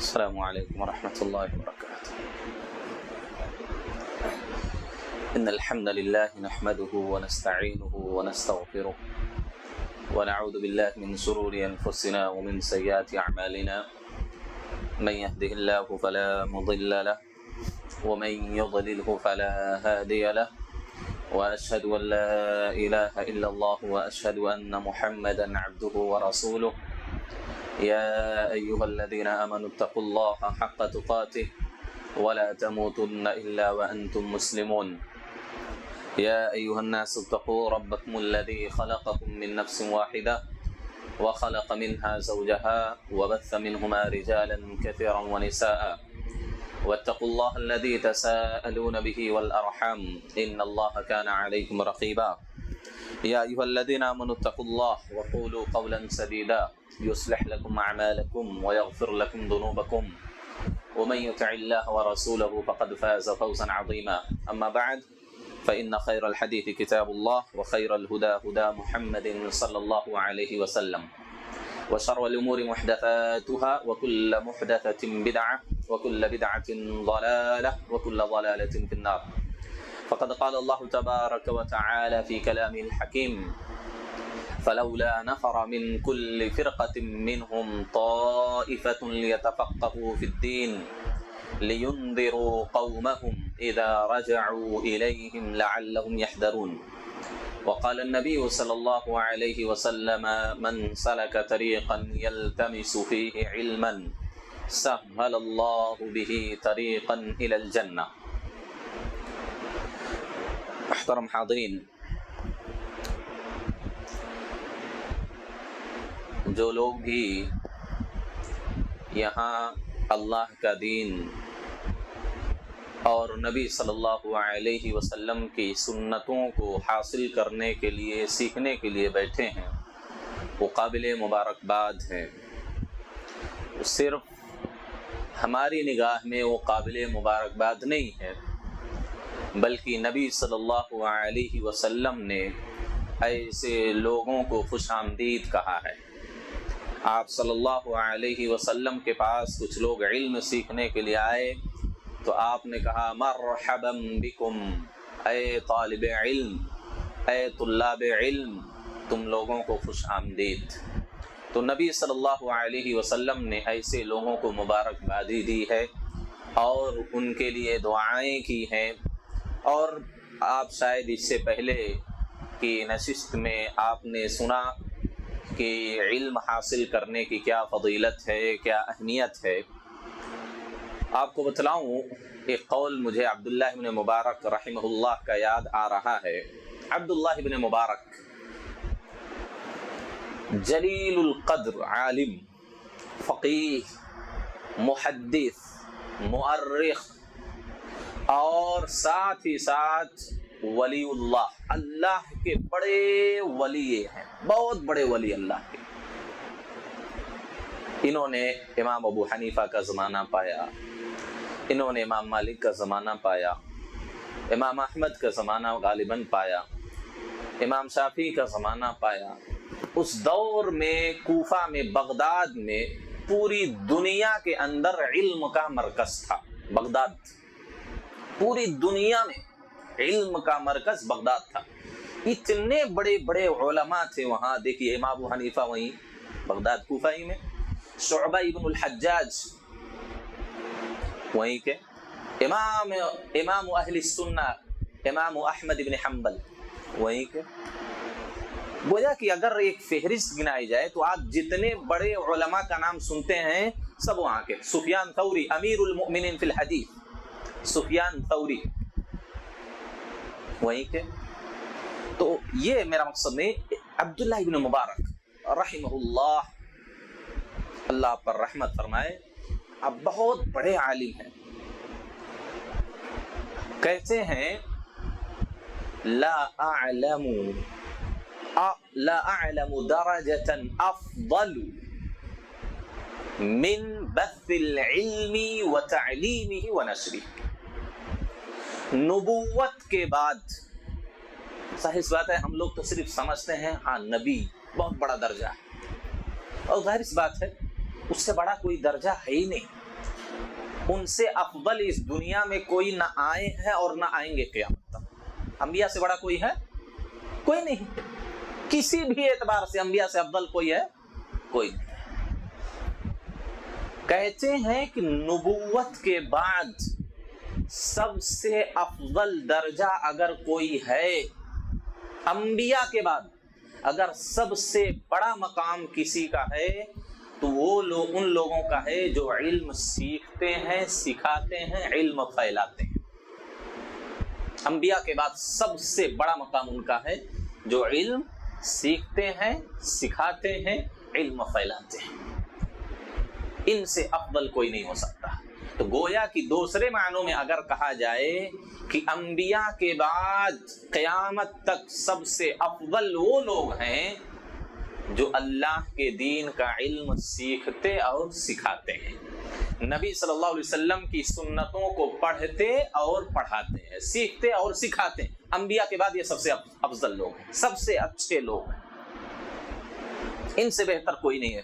السلام عليكم ورحمة الله وبركاته. إن الحمد لله نحمده ونستعينه ونستغفره ونعوذ بالله من شرور أنفسنا ومن سيئات أعمالنا. من يهده الله فلا مضل له ومن يضلله فلا هادي له، وأشهد أن لا إله إلا الله وأشهد أن محمدا عبده ورسوله. يا أيها الذين آمنوا اتقوا الله حق تقاته ولا تموتن إلا وأنتم مسلمون. يا أيها الناس اتقوا ربكم الذي خلقكم من نفس واحدة وخلق منها زوجها وبث منهما رجالا كثيرا ونساء، واتقوا الله الذي تساءلون به والأرحام إن الله كان عليكم رقيبا. يا أيها الذين آمنوا اتقوا الله وقولوا قولا سديدا يصلح لكم أعمالكم ويغفر لكم ذنوبكم، ومن يطع الله ورسوله فقد فاز فوزا عظيما. أما بعد، فإن خير الحديث كتاب الله، وخير الهدى هدى محمد صلى الله عليه وسلم، وشر الأمور محدثاتها، وكل محدثة بدعة، وكل بدعة ضلالة، وكل ضلالة في النار. فقد قال الله تبارك وتعالى في كلامه الحكيم: فلولا نفر من كل فرقة منهم طائفة ليتفقهوا في الدين لينذروا قومهم إذا رجعوا إليهم لعلهم يحذرون. وقال النبي صلى الله عليه وسلم: من سلك طريقا يلتمس فيه علما سهل الله به طريقا إلى الجنة. محترم حاضرین، جو لوگ بھی یہاں اللہ کا دین اور نبی صلی اللہ علیہ وسلم کی سنتوں کو حاصل کرنے کے لیے، سیکھنے کے لیے بیٹھے ہیں، وہ قابل مبارکباد ہیں۔ صرف ہماری نگاہ میں وہ قابل مبارکباد نہیں ہے، بلکہ نبی صلی اللہ علیہ وسلم نے ایسے لوگوں کو خوش آمدید کہا ہے۔ آپ صلی اللہ علیہ وسلم کے پاس کچھ لوگ علم سیکھنے کے لیے آئے تو آپ نے کہا: مرحبا بکم، اے طالب علم، اے طلاب علم، تم لوگوں کو خوش آمدید۔ تو نبی صلی اللہ علیہ وسلم نے ایسے لوگوں کو مبارکبادی دی ہے اور ان کے لیے دعائیں کی ہیں۔ اور آپ شاید اس سے پہلے کی نشست میں آپ نے سنا کہ علم حاصل کرنے کی کیا فضیلت ہے، کیا اہمیت ہے۔ آپ کو بتلاؤں، ایک قول مجھے عبداللہ بن مبارک رحمہ اللہ کا یاد آ رہا ہے۔ عبداللہ بن مبارک جلیل القدر عالم، فقیہ، محدث، مؤرخ، اور ساتھ ہی ساتھ ولی اللہ، اللہ کے بڑے ولی ہیں، بہت بڑے ولی اللہ کے۔ انہوں نے امام ابو حنیفہ کا زمانہ پایا، انہوں نے امام مالک کا زمانہ پایا، امام احمد کا زمانہ غالباً پایا، امام شافعی کا زمانہ پایا۔ اس دور میں کوفہ میں، بغداد میں پوری دنیا کے اندر علم کا مرکز تھا۔ بغداد، پوری دنیا میں علم کا مرکز بغداد تھا۔ اتنے بڑے بڑے علماء تھے وہاں۔ دیکھیے، امام ابو حنیفہ وہیں بغداد کوفہ ہی میں، شعبہ ابن الحجاج وہیں کے، امام اہل السنہ امام احمد بن حنبل وہیں کے۔ گویا کہ اگر ایک فہرست گنائی جائے تو آپ جتنے بڑے علماء کا نام سنتے ہیں سب وہاں کے۔ سفیان ثوری، امیر المؤمنین فی الحدیث، سفیان ثوری وہیں کے۔ تو یہ میرا مقصد نہیں۔ عبداللہ ابن مبارک رحمہ اللہ، اللہ پر رحمت فرمائے، اب بہت بڑے عالم ہیں۔ کہتے ہیں: لا اعلم درجة افضل من بث العلم وتعلیمه ونشره۔ نبوت کے بعد، ظاہر سی بات ہے ہم لوگ تو صرف سمجھتے ہیں ہاں نبی بہت بڑا درجہ ہے، اور ظاہر سی بات ہے اس سے بڑا کوئی درجہ ہے ہی نہیں۔ ان سے افضل اس دنیا میں کوئی نہ آئے ہیں اور نہ آئیں گے قیامت تک۔ انبیاء سے بڑا کوئی ہے؟ کوئی نہیں، کسی بھی اعتبار سے انبیاء سے افضل کوئی ہے؟ کوئی نہیں۔ کہتے ہیں کہ نبوت کے بعد سب سے افضل درجہ اگر کوئی ہے، انبیاء کے بعد اگر سب سے بڑا مقام کسی کا ہے تو وہ لوگ ان لوگوں کا ہے جو علم سیکھتے ہیں، سکھاتے ہیں، علم پھیلاتے ہیں۔ انبیاء کے بعد سب سے بڑا مقام ان کا ہے جو علم سیکھتے ہیں، سکھاتے ہیں، علم پھیلاتے ہیں۔ ان سے افضل کوئی نہیں ہو سکتا۔ تو گویا کہ دوسرے معنوں میں اگر کہا جائے کہ انبیاء کے بعد قیامت تک سب سے افضل وہ لوگ ہیں جو اللہ کے دین کا علم سیکھتے اور سکھاتے ہیں، نبی صلی اللہ علیہ وسلم کی سنتوں کو پڑھتے اور پڑھاتے ہیں، سیکھتے اور سکھاتے ہیں۔ انبیاء کے بعد یہ سب سے افضل لوگ ہیں، سب سے اچھے لوگ ہیں۔ ان سے بہتر کوئی نہیں ہے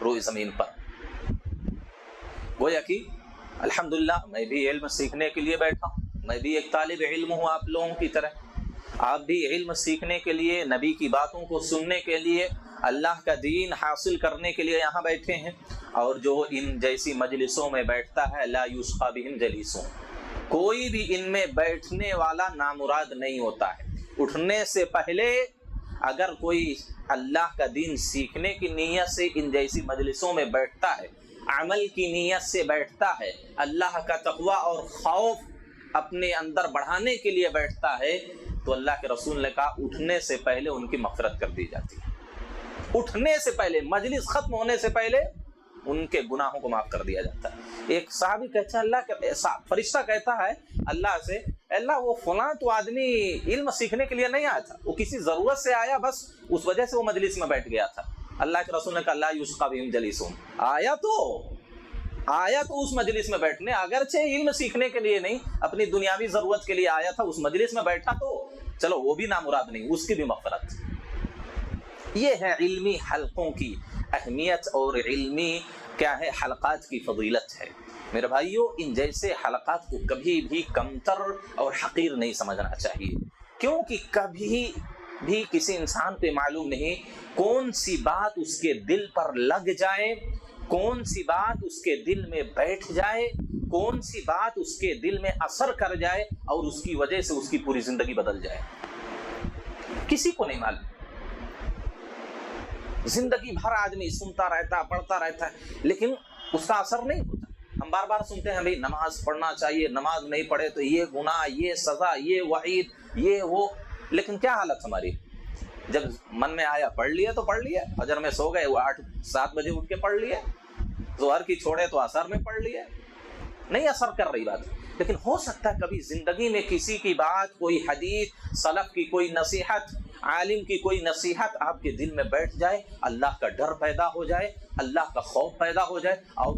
روئے زمین پر۔ گویا کہ الحمدللہ میں بھی علم سیکھنے کے لیے بیٹھا ہوں، میں بھی ایک طالب علم ہوں آپ لوگوں کی طرح۔ آپ بھی علم سیکھنے کے لیے، نبی کی باتوں کو سننے کے لیے، اللہ کا دین حاصل کرنے کے لیے یہاں بیٹھے ہیں۔ اور جو ان جیسی مجلسوں میں بیٹھتا ہے لا یشقى بہم جلیسوں، کوئی بھی ان میں بیٹھنے والا نامراد نہیں ہوتا ہے۔ اٹھنے سے پہلے اگر کوئی اللہ کا دین سیکھنے کی نیت سے ان جیسی مجلسوں میں بیٹھتا ہے، عمل کی نیت سے بیٹھتا ہے، اللہ کا تقوی اور خوف اپنے اندر بڑھانے کے لیے بیٹھتا ہے، تو اللہ کے رسول نے کہا اٹھنے سے پہلے ان کی مغفرت کر دی جاتی ہے۔ اٹھنے سے پہلے، مجلس ختم ہونے سے پہلے ان کے گناہوں کو معاف کر دیا جاتا ہے۔ ایک صحابی کہتا ہے، اللہ فرشتہ کہتا ہے اللہ سے، اللہ وہ فلاں تو آدمی علم سیکھنے کے لیے نہیں آیا تھا، وہ کسی ضرورت سے آیا، بس اس وجہ سے وہ مجلس میں بیٹھ گیا تھا۔ اللہ کے رسول نے کہا لا یشقى بہم جلیسون، آیا تو اس مجلس میں بیٹھنے، اگرچہ علم سیکھنے کے لیے نہیں، اپنی دنیاوی ضرورت کے لیے آیا تھا، اس مجلس میں بیٹھا تو چلو وہ بھی نامراد نہیں، اس کی بھی مغفرت۔ یہ ہے علمی حلقوں کی اہمیت اور علمی کیا ہے حلقات کی فضیلت ہے۔ میرے بھائیو، ان جیسے حلقات کو کبھی بھی کمتر اور حقیر نہیں سمجھنا چاہیے، کیونکہ کبھی بھی کسی انسان پہ معلوم نہیں کون سی بات اس کے دل پر لگ جائے، کون سی بات اس کے دل میں بیٹھ جائے، کون سی بات اس کے دل میں اثر کر جائے اور اس کی وجہ سے اس کی پوری زندگی بدل جائے، کسی کو نہیں معلوم۔ زندگی بھر آدمی سنتا رہتا، پڑھتا رہتا ہے، لیکن اس کا اثر نہیں ہوتا۔ ہم بار بار سنتے ہیں بھائی نماز پڑھنا چاہیے، نماز نہیں پڑھے تو یہ گناہ، یہ سزا، یہ وعید، یہ وہ، لیکن کیا حالت ہماری؟ جب من میں آیا پڑھ لیا تو پڑھ لیا، فجر میں سو گئے وہ 8-7 بجے اٹھ کے پڑھ لیا، ظہر کی چھوڑے تو عصر میں پڑھ لیا، نہیں اثر کر رہی بات۔ لیکن ہو سکتا ہے کبھی زندگی میں کسی کی بات، کوئی حدیث، سلف کی کوئی نصیحت، عالم کی کوئی نصیحت آپ کے دل میں بیٹھ جائے، اللہ کا ڈر پیدا ہو جائے، اللہ کا خوف پیدا ہو جائے، اور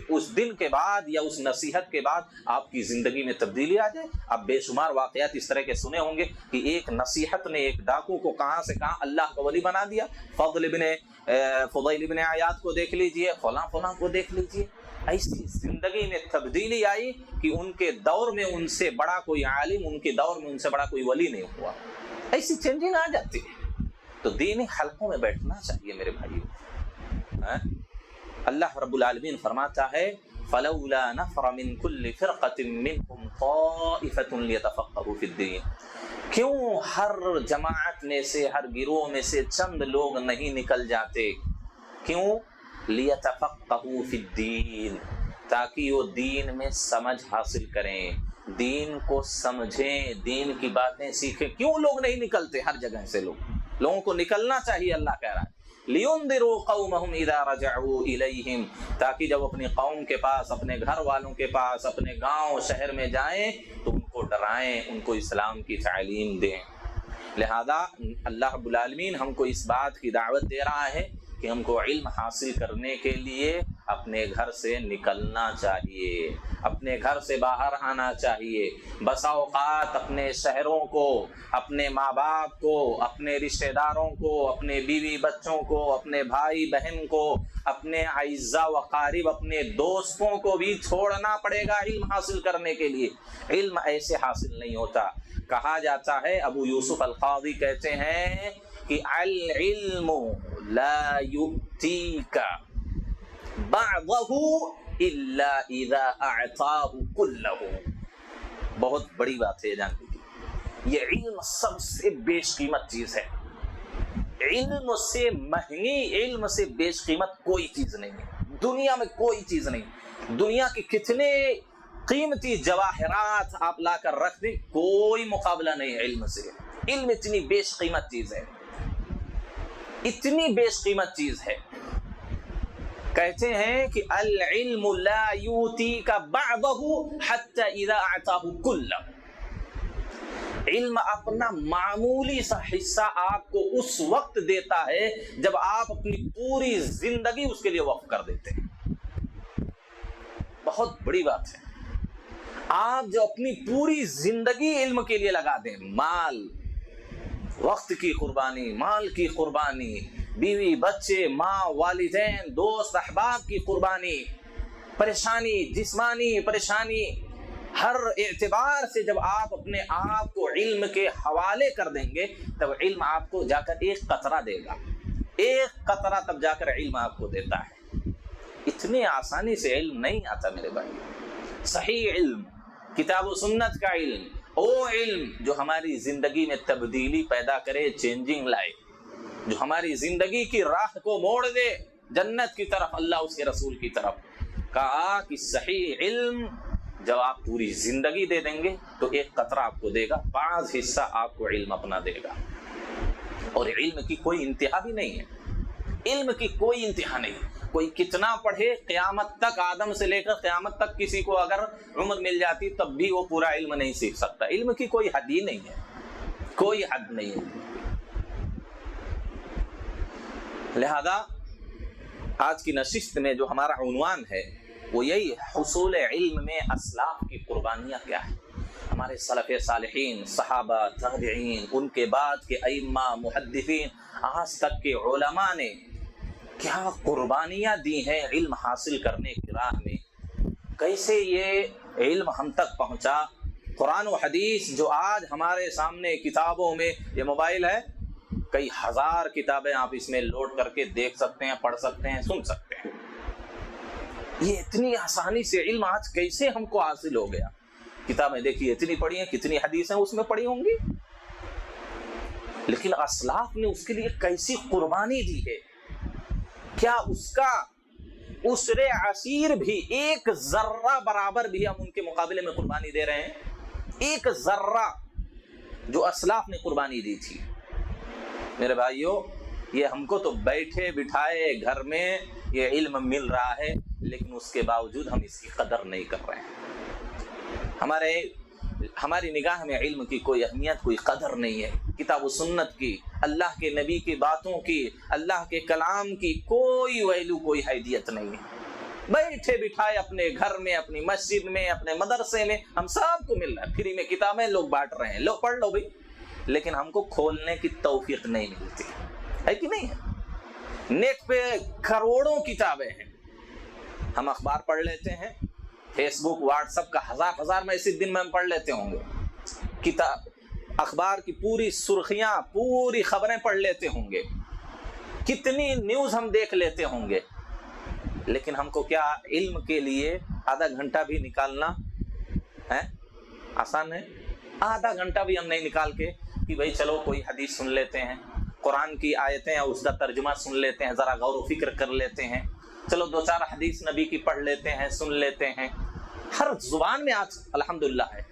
اس دن کے بعد یا اس نصیحت کے بعد آپ کی زندگی میں تبدیلی آ جائے۔ آپ بے شمار واقعات اس طرح کے سنے ہوں گے کہ ایک نصیحت نے ایک ڈاکو کو کہاں سے کہاں اللہ کا ولی بنا دیا۔ فضیل ابن عیاض کو دیکھ لیجئے، فلاں کو دیکھ لیجئے، ایسی زندگی میں تبدیلی آئی کہ ان کے دور میں ان سے بڑا کوئی عالم، ان کے دور میں ان سے بڑا کوئی ولی نہیں ہوا۔ ایسی چینجنگ آ جاتی ہے، تو دینی حلقوں میں بیٹھنا چاہیے میرے بھائیو۔ اللہ رب العالمین فرماتا ہے فلولا نفر من كل فرقة منهم طائفة ليتفقهوا في الدين، کیوں ہر جماعت میں سے، ہر گروہ میں سے چند لوگ نہیں نکل جاتے؟ کیوں؟ ليتفقهوا في الدين، تاکہ وہ دین میں سمجھ حاصل کریں، دین کو سمجھیں، دین کی باتیں سیکھیں۔ کیوں لوگ نہیں نکلتے؟ ہر جگہ سے لوگوں کو نکلنا چاہیے، اللہ کہہ رہا ہے لِيُنذِرُوا قَوْمَهُمْ إِذَا رَجَعُوا إِلَيْهِمْ، تاکہ جب اپنی قوم کے پاس، اپنے گھر والوں کے پاس، اپنے گاؤں شہر میں جائیں تو ان کو ڈرائیں، ان کو اسلام کی تعلیم دیں۔ لہذا اللہ رب العالمین ہم کو اس بات کی دعوت دے رہا ہے کہ ہم کو علم حاصل کرنے کے لیے اپنے گھر سے نکلنا چاہیے، اپنے گھر سے باہر آنا چاہیے۔ بسا اوقات اپنے شہروں کو، اپنے ماں باپ کو، اپنے رشتہ داروں کو، اپنے بیوی بچوں کو، اپنے بھائی بہن کو، اپنے اعزاء و اقارب، اپنے دوستوں کو بھی چھوڑنا پڑے گا علم حاصل کرنے کے لیے۔ علم ایسے حاصل نہیں ہوتا۔ کہا جاتا ہے، ابو یوسف القاضی کہتے ہیں کہ العلم لا یؤتیک بعضہ الا اذا اعطاہ کلہ۔ بہت بڑی بات ہے جان لیجیے، یہ علم سب سے بیش قیمت چیز ہے۔ علم سے مہنگی، علم سے بیش قیمت کوئی چیز نہیں ہے دنیا میں، کوئی چیز نہیں۔ دنیا کے کتنے قیمتی جواہرات آپ لا کر رکھ دیں، کوئی مقابلہ نہیں ہے علم سے۔ علم اتنی بیش قیمت چیز ہے، اتنی بیش قیمت چیز ہے۔ کہتے ہیں کہ العلم لا یؤتیک بعضہ حتی اذا اعطاہ کلہ۔ علم اپنا معمولی سا حصہ آپ کو اس وقت دیتا ہے جب آپ اپنی پوری زندگی اس کے لیے وقف کر دیتے ہیں۔ بہت بڑی بات ہے۔ آپ جو اپنی پوری زندگی علم کے لیے لگا دیں، مال، وقت کی قربانی، مال کی قربانی، بیوی بچے، ماں، والدین، دوست احباب کی قربانی، پریشانی، جسمانی پریشانی، ہر اعتبار سے جب آپ اپنے آپ کو علم کے حوالے کر دیں گے، تب علم آپ کو جا کر ایک قطرہ دے گا، ایک قطرہ تب جا کر علم آپ کو دیتا ہے۔ اتنی آسانی سے علم نہیں آتا میرے بھائی۔ صحیح علم، کتاب و سنت کا علم، وہ علم جو ہماری زندگی میں تبدیلی پیدا کرے، چینجنگ لائے، جو ہماری زندگی کی راہ کو موڑ دے جنت کی طرف، اللہ اس کے رسول کی طرف۔ کہا کہ صحیح علم جب آپ پوری زندگی دے دیں گے تو ایک قطرہ آپ کو دے گا، بعض حصہ آپ کو علم اپنا دے گا۔ اور علم کی کوئی انتہا بھی نہیں ہے، علم کی کوئی انتہا نہیں۔ کوئی کتنا پڑھے، قیامت تک، آدم سے لے کر قیامت تک کسی کو اگر عمر مل جاتی تب بھی وہ پورا علم نہیں سیکھ سکتا۔ علم کی کوئی حد ہی نہیں ہے، کوئی حد نہیں ہے۔ لہذا آج کی نشست میں جو ہمارا عنوان ہے وہ یہی، حصول علم میں اسلاف کی قربانیاں کیا ہیں۔ ہمارے سلف صالحین، صحابہ، تابعین، ان کے بعد کے ائمہ، محدثین، آج تک کے علماء نے کیا قربانیاں دی ہیں علم حاصل کرنے کی راہ میں، کیسے یہ علم ہم تک پہنچا۔ قرآن و حدیث جو آج ہمارے سامنے کتابوں میں، یہ موبائل ہے، کئی ہزار کتابیں آپ اس میں لوڈ کر کے دیکھ سکتے ہیں، پڑھ سکتے ہیں، سن سکتے ہیں۔ یہ اتنی آسانی سے علم آج کیسے ہم کو حاصل ہو گیا؟ کتابیں دیکھیے اتنی پڑھی ہیں، کتنی حدیثیں اس میں پڑھی ہوں گی، لیکن اسلاف نے اس کے لیے کیسی قربانی دی ہے۔ کیا اس کا عسر عسیر بھی ایک ذرہ برابر بھی ہم ان کے مقابلے میں قربانی دے رہے ہیں؟ ایک ذرہ جو اسلاف نے قربانی دی تھی۔ میرے بھائیوں، یہ ہم کو تو بیٹھے بٹھائے گھر میں یہ علم مل رہا ہے، لیکن اس کے باوجود ہم اس کی قدر نہیں کر رہے ہیں۔ ہماری نگاہ میں علم کی کوئی اہمیت، کوئی قدر نہیں ہے۔ کتاب و سنت کی، اللہ کے نبی کی باتوں کی، اللہ کے کلام کی کوئی ویلو، کوئی حیثیت نہیں ہے۔ بیٹھے بٹھائے اپنے گھر میں، اپنی مسجد میں، اپنے مدرسے میں ہم سب کو مل رہا ہے، فری میں کتابیں لوگ بانٹ رہے ہیں، لو پڑھ لو بھائی، لیکن ہم کو کھولنے کی توفیق نہیں ملتی ہے کہ نہیں ہے؟ نیٹ پہ کروڑوں کتابیں ہیں، ہم اخبار پڑھ لیتے ہیں، فیس بک، واٹس ایپ کا ہزار میسج دن میں ہم پڑھ لیتے ہوں گے، کتاب اخبار کی پوری سرخیاں، پوری خبریں پڑھ لیتے ہوں گے، کتنی نیوز ہم دیکھ لیتے ہوں گے، لیکن ہم کو کیا علم کے لیے آدھا گھنٹہ بھی نکالنا ہے آسان ہے؟ آدھا گھنٹہ بھی ہم نہیں نکال کے کہ بھائی چلو کوئی حدیث سن لیتے ہیں، قرآن کی آیتیں اور اس کا ترجمہ سن لیتے ہیں، ذرا غور و فکر کر لیتے ہیں، چلو دو چار حدیث نبی کی پڑھ لیتے ہیں، سن لیتے ہیں۔ ہر زبان میں آج الحمدللہ ہے۔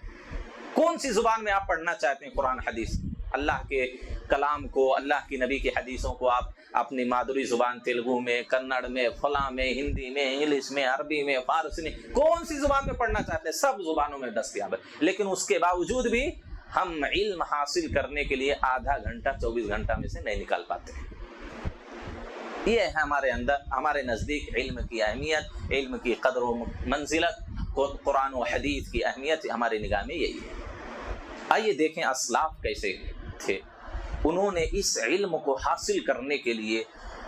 کون سی زبان میں آپ پڑھنا چاہتے ہیں قرآن حدیث؟ اللہ کے کلام کو، اللہ کی نبی کی حدیثوں کو آپ اپنی مادری زبان تیلگو میں، کنڑ میں، فلاں میں، ہندی میں، انگلش میں، عربی میں، فارسی میں، کون سی زبان میں پڑھنا چاہتے ہیں؟ سب زبانوں میں دستیاب ہے، لیکن اس کے باوجود بھی ہم علم حاصل کرنے کے لیے آدھا گھنٹہ 24 گھنٹہ میں سے نہیں نکال پاتے ہیں۔ یہ ہے ہمارے اندر، ہمارے نزدیک علم کی اہمیت، علم کی قدر و منزلت، قرآن و حدیث کی اہمیت ہمارے نگاہ میں یہی ہے۔ آئیے دیکھیں اسلاف کیسے تھے، انہوں نے اس علم کو حاصل کرنے کے لیے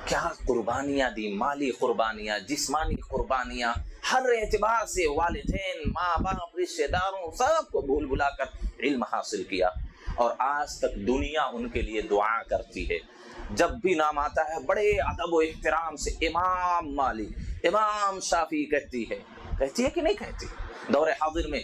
کیا قربانیاں دی، مالی قربانیاں، جسمانی قربانیاں، ہر اعتبار سے والدین، ماں باپ، رشتہ داروں سب کو بھول بھلا کر علم حاصل کیا، اور آج تک دنیا ان کے لیے دعا کرتی ہے۔ جب بھی نام آتا ہے بڑے ادب و احترام سے امام مالک، امام شافعی کہتی ہے کہ نہیں کہتی؟ دور حاضر میں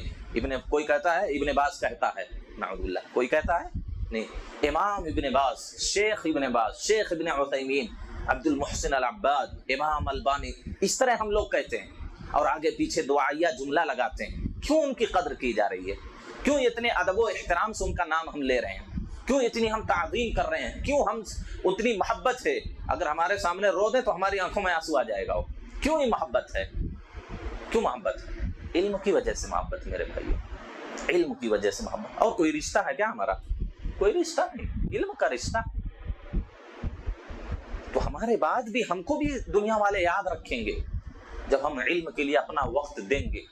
کوئی کہتا ہے ابن باز کہتا ہے، نعوذ باللہ، کوئی کہتا ہے نہیں، امام ابن باز، شیخ ابن باز، شیخ ابن عثیمین، عبد المحسن العباد، امام البانی، اس طرح ہم لوگ کہتے ہیں اور آگے پیچھے دعائیہ جملہ لگاتے ہیں۔ کیوں ان کی قدر کی جا رہی ہے؟ کیوں اتنے ادب و احترام سے ان کا نام ہم لے رہے ہیں؟ کیوں اتنی ہم تعظیم کر رہے ہیں؟ کیوں ہم اتنی محبت ہے؟ اگر ہمارے سامنے رو دیں تو ہماری آنکھوں میں آنسو آ جائے گا۔ کیوں یہ محبت ہے؟ کیوں محبت ہے؟ علم کی وجہ سے محبت میرے بھائیو، علم کی وجہ سے محبت۔ اور کوئی رشتہ ہے کیا ہمارا؟ کوئی رشتہ نہیں، علم کا رشتہ۔ تو ہمارے بعد بھی ہم کو بھی دنیا والے یاد رکھیں گے جب ہم علم کے لیے اپنا وقت دیں گے۔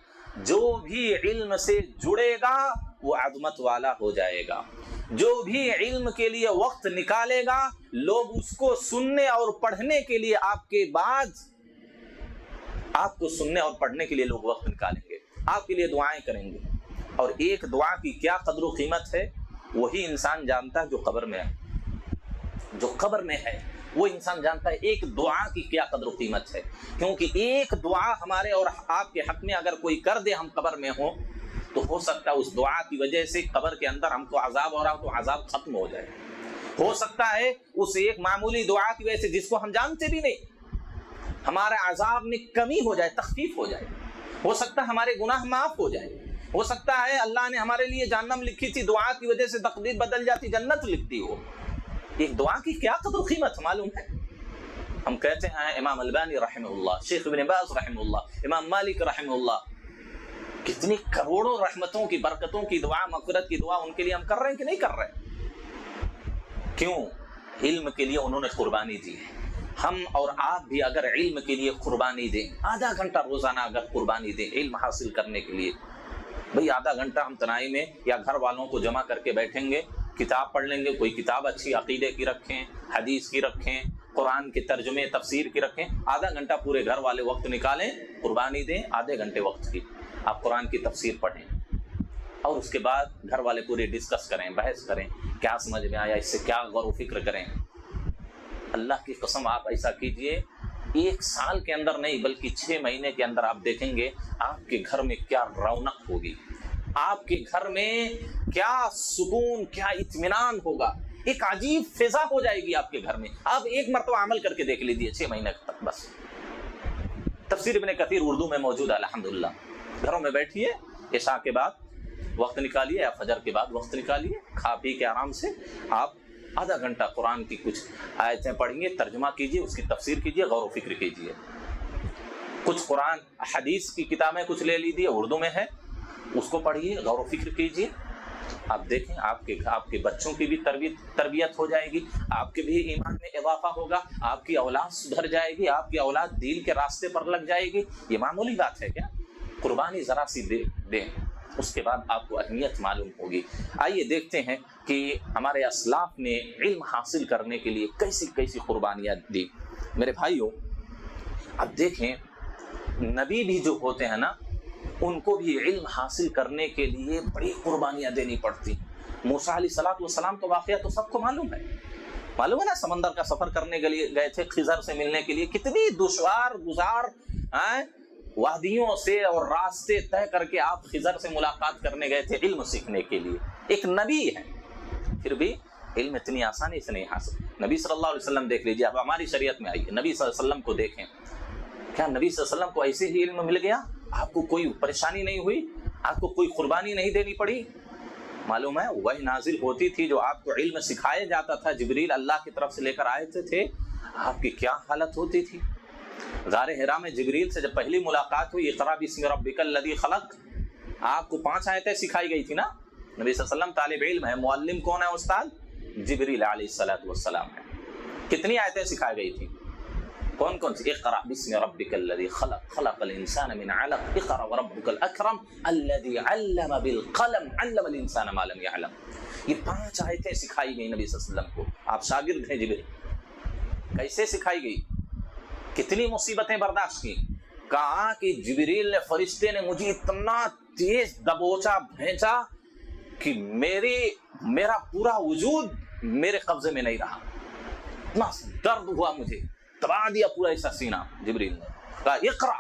جو بھی علم سے جڑے گا وہ عظمت والا ہو جائے گا، جو بھی علم کے لیے وقت نکالے گا لوگ اس کو سننے اور پڑھنے کے لیے آپ کے بعد، آپ کو سننے اور پڑھنے کے لیے لوگ وقت نکالیں گے، آپ کے لیے دعائیں کریں گے۔ اور ایک دعا کی کیا قدر و قیمت ہے وہی انسان جانتا ہے جو قبر میں ہے، جو قبر میں ہے وہ انسان جانتا ہے ایک دعا کی کیا قدر و قیمت ہے۔ کیونکہ ایک دعا ہمارے اور آپ کے حق میں اگر کوئی کر دے، ہم قبر میں ہوں، تو ہو سکتا ہے اس دعا کی وجہ سے قبر کے اندر ہم کو عذاب ہو رہا ہو تو عذاب ختم ہو جائے۔ ہو سکتا ہے اس ایک معمولی دعا کی وجہ سے جس کو ہم جانتے بھی نہیں، ہمارے عذاب میں کمی ہو جائے، تخفیف ہو جائے۔ ہو سکتا ہے ہمارے گناہ معاف ہو جائے۔ ہو سکتا ہے اللہ نے ہمارے لیے جہنم لکھی تھی، دعا کی وجہ سے تقدیر بدل جاتی، جنت لکھتی ہو۔ ایک دعا کی کیا قدر و قیمت معلوم ہے؟ ہم کہتے ہیں امام البانی رحمہ اللہ، شیخ ابن باز رحمہ اللہ، امام مالک رحمہ اللہ، کتنی کروڑوں رحمتوں کی، برکتوں کی دعا، مغفرت کی دعا ان کے لیے ہم کر رہے ہیں کہ نہیں کر رہے؟ کیوں؟ علم کے لیے انہوں نے قربانی دی ہے۔ ہم اور آپ بھی اگر علم کے لیے قربانی دیں، آدھا گھنٹہ روزانہ اگر قربانی دیں علم حاصل کرنے کے لیے، بھئی آدھا گھنٹہ ہم تنہائی میں یا گھر والوں کو جمع کر کے بیٹھیں گے، کتاب پڑھ لیں گے، کوئی کتاب اچھی عقیدے کی رکھیں، حدیث کی رکھیں، قرآن کے ترجمے تفسیر کی رکھیں، آدھا گھنٹہ پورے گھر والے وقت نکالیں، قربانی دیں آدھے گھنٹے وقت کی، آپ قرآن کی تفسیر پڑھیں اور اس کے بعد گھر والے پورے ڈسکس کریں، بحث کریں، کیا سمجھ میں آیا، اس سے کیا غور و فکر کریں۔ اللہ کی قسم آپ ایسا کیجئے، ایک سال کے اندر نہیں بلکہ 6 مہینے کے اندر آپ دیکھیں گے آپ کے گھر میں کیا رونق ہوگی، آپ کے گھر میں کیا سکون، کیا اطمینان ہوگا، ایک عجیب فضا ہو جائے گی آپ کے گھر میں۔ آپ ایک مرتبہ عمل کر کے دیکھ لیجیے 6 مہینے تک بس۔ تفسیر ابن کثیر اردو میں موجود ہے الحمدللہ۔ گھروں میں بیٹھیے، عشاء کے بعد وقت نکالیے یا فجر کے بعد وقت نکالیے، کھا پی کے آرام سے آپ آدھا گھنٹہ قرآن کی کچھ آیتیں پڑھیے، ترجمہ کیجیے، اس کی تفسیر کیجیے، غور و فکر کیجیے۔ کچھ قرآن حدیث کی کتابیں کچھ لے لیجیے، اردو میں ہے، اس کو پڑھیے، غور و فکر کیجیے۔ آپ دیکھیں آپ کے بچوں کی بھی تربیت ہو جائے گی، آپ کے بھی ایمان میں اضافہ ہوگا، آپ کی اولاد سدھر جائے گی، آپ کی اولاد دین کے راستے پر لگ جائے گی۔ یہ معمولی بات ہے کیا؟ قربانی ذرا سی دیں، اس کے بعد آپ کو اہمیت معلوم ہوگی۔ آئیے دیکھتے ہیں کہ ہمارے اسلاف نے علم حاصل کرنے کے لیے کیسی کیسی قربانیاں دی۔ میرے بھائیوں، اب دیکھیں نبی بھی جو ہوتے ہیں نا، ان کو بھی علم حاصل کرنے کے لیے بڑی قربانیاں دینی پڑتی۔ موسیٰ علیہ السلام تو واقعہ تو سب کو معلوم ہے نا، سمندر کا سفر کرنے کے لیے گئے تھے خضر سے ملنے کے لیے، کتنی دشوار گزار وادیوں سے اور راستے طے کر کے آپ خضر سے ملاقات کرنے گئے تھے علم سیکھنے کے لیے۔ ایک نبی ہے، پھر بھی علم اتنی آسانی سے نہیں حاصل۔ نبی صلی اللہ علیہ وسلم دیکھ لیجیے، اب ہماری شریعت میں آئیے، نبی صلی اللہ علیہ وسلم کو دیکھیں، کیا نبی صلی اللہ علیہ وسلم کو ایسے ہی علم مل گیا؟ آپ کو کوئی پریشانی نہیں ہوئی؟ آپ کو کوئی قربانی نہیں دینی پڑی؟ معلوم ہے وہی نازل ہوتی تھی جو آپ کو علم سکھایا جاتا تھا، جبریل اللہ کی طرف سے لے کر آئے تھے، آپ کی کیا حالت ہوتی تھی؟ غار حرا میں جبریل سے جب پہلی ملاقات ہوئی، اقرا بسم ربک الذی خلق، آپ کو 5 آیتیں سکھائی گئی تھی نا۔ نبی صلی اللہ علیہ وسلم طالب علم ہے، معلم کون ہے؟ استاد جبریل علیہ السلام ہے۔ کتنی آیتیں سکھائی گئی تھی؟ کون کون سی؟ اقرأ بسم ربک الذی خلق خلق الانسان من علق اقرأ وربک الاکرم الذی علم بالقلم علم الانسان ما لم یعلم. یہ 5 آیتیں سکھائی گئی نبی صلی اللہ علیہ وسلم کو. آپ شاگرد ہیں جبریل. کیسے سکھائی گئی؟ کتنی مصیبتیں برداشت کی. کہا کہ جبریل نے، فرشتے نے مجھے اتنا تیز دبوچا بھینچا کہ میرا پورا وجود میرے قبضے میں نہیں رہا. اتنا درد ہوا مجھے، دبا دیا پورا ایسا سینہ. جبریل نے کہا اقرا.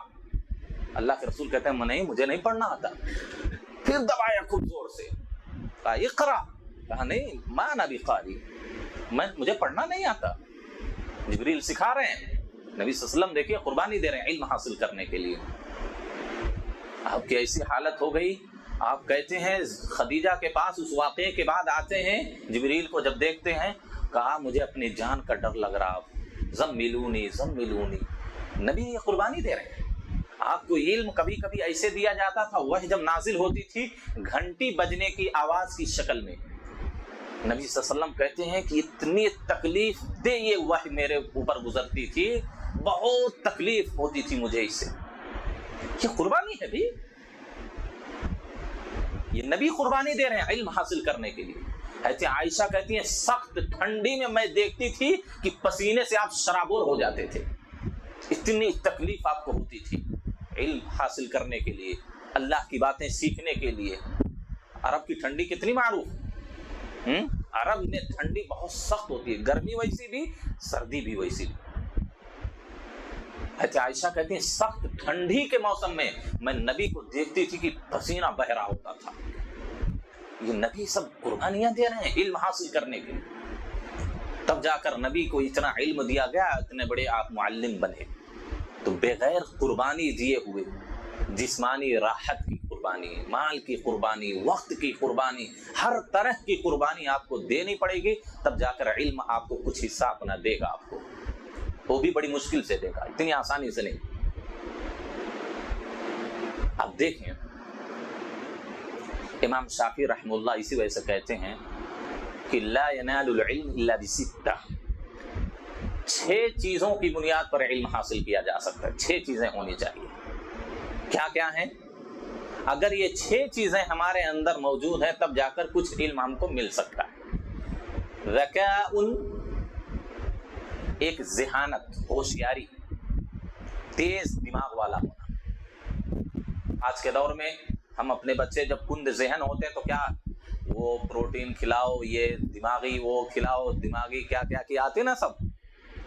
اللہ کے رسول کہتے ہیں نہیں، مجھے نہیں پڑھنا آتا. پھر دبایا خوب زور سے، کہا اقرا. کہا نہیں ما انا بقاری، مجھے پڑھنا نہیں آتا. جبریل سکھا رہے ہیں. نبی صلی اللہ علیہ وسلم دیکھیے قربانی دے رہے ہیں علم حاصل کرنے کے لیے. آپ کی ایسی حالت ہو گئی، آپ کہتے ہیں خدیجہ کے پاس اس واقعے کے بعد آتے ہیں، جبریل کو جب دیکھتے ہیں، کہا مجھے اپنی جان کا ڈر لگ رہا، زملونی زملونی. نبی یہ قربانی دے رہے ہیں. آپ کو علم کبھی کبھی ایسے دیا جاتا تھا، وحی جب نازل ہوتی تھی گھنٹی بجنے کی آواز کی شکل میں. نبی صلی اللہ علیہ وسلم کہتے ہیں کہ اتنی تکلیف دے یہ وحی میرے اوپر گزرتی تھی، بہت تکلیف ہوتی تھی مجھے اس سے. یہ قربانی ہے بھی، یہ نبی قربانی دے رہے ہیں علم حاصل کرنے کے لیے. ایسے عائشہ کہتی ہیں سخت ٹھنڈی میں میں دیکھتی تھی کہ پسینے سے آپ شرابور ہو جاتے تھے. اتنی تکلیف آپ کو ہوتی تھی علم حاصل کرنے کے لیے، اللہ کی باتیں سیکھنے کے لیے. عرب کی ٹھنڈی کتنی معروف. عرب میں ٹھنڈی بہت سخت ہوتی ہے، گرمی ویسی بھی، سردی بھی ویسی بھی. عائشہ کہتی ہیں سخت ٹھنڈی کے موسم میں میں نبی کو دیکھتی تھی کہ پسینہ بہ رہا ہوتا تھا. یہ نبی سب قربانیاں دے رہے ہیں علم حاصل کرنے کے لیے. تب جا کر نبی کو اتنا علم دیا گیا، اتنے بڑے آپ معلم بنے. تو بغیر قربانی دیے ہوئے جسمانی راحت کی قربانی، مال کی قربانی، وقت کی قربانی، ہر طرح کی قربانی آپ کو دینی پڑے گی. تب جا کر علم آپ کو کچھ حصہ اپنا دے گا. آپ کو وہ بھی بڑی مشکل سے دے گا، اتنی آسانی سے نہیں. آپ دیکھیں امام شافعی رحمہ اللہ اسی وجہ سے کہتے ہیں کہ لا ینال العلم الا بستہ. 6 چیزوں کی بنیاد پر علم حاصل کیا جا سکتا ہے. 6 چیزیں ہونی چاہیے. کیا کیا ہیں؟ اگر یہ 6 چیزیں ہمارے اندر موجود ہیں تب جا کر کچھ علم ہم کو مل سکتا ہے. ذکاء، ایک ذہانت، ہوشیاری، تیز دماغ والا ہونا. آج کے دور میں ہم اپنے بچے جب کند ذہن ہوتے ہیں تو کیا وہ پروٹین کھلاؤ، یہ دماغی وہ کھلاؤ، دماغی کیا کیا کی آتے نا، سب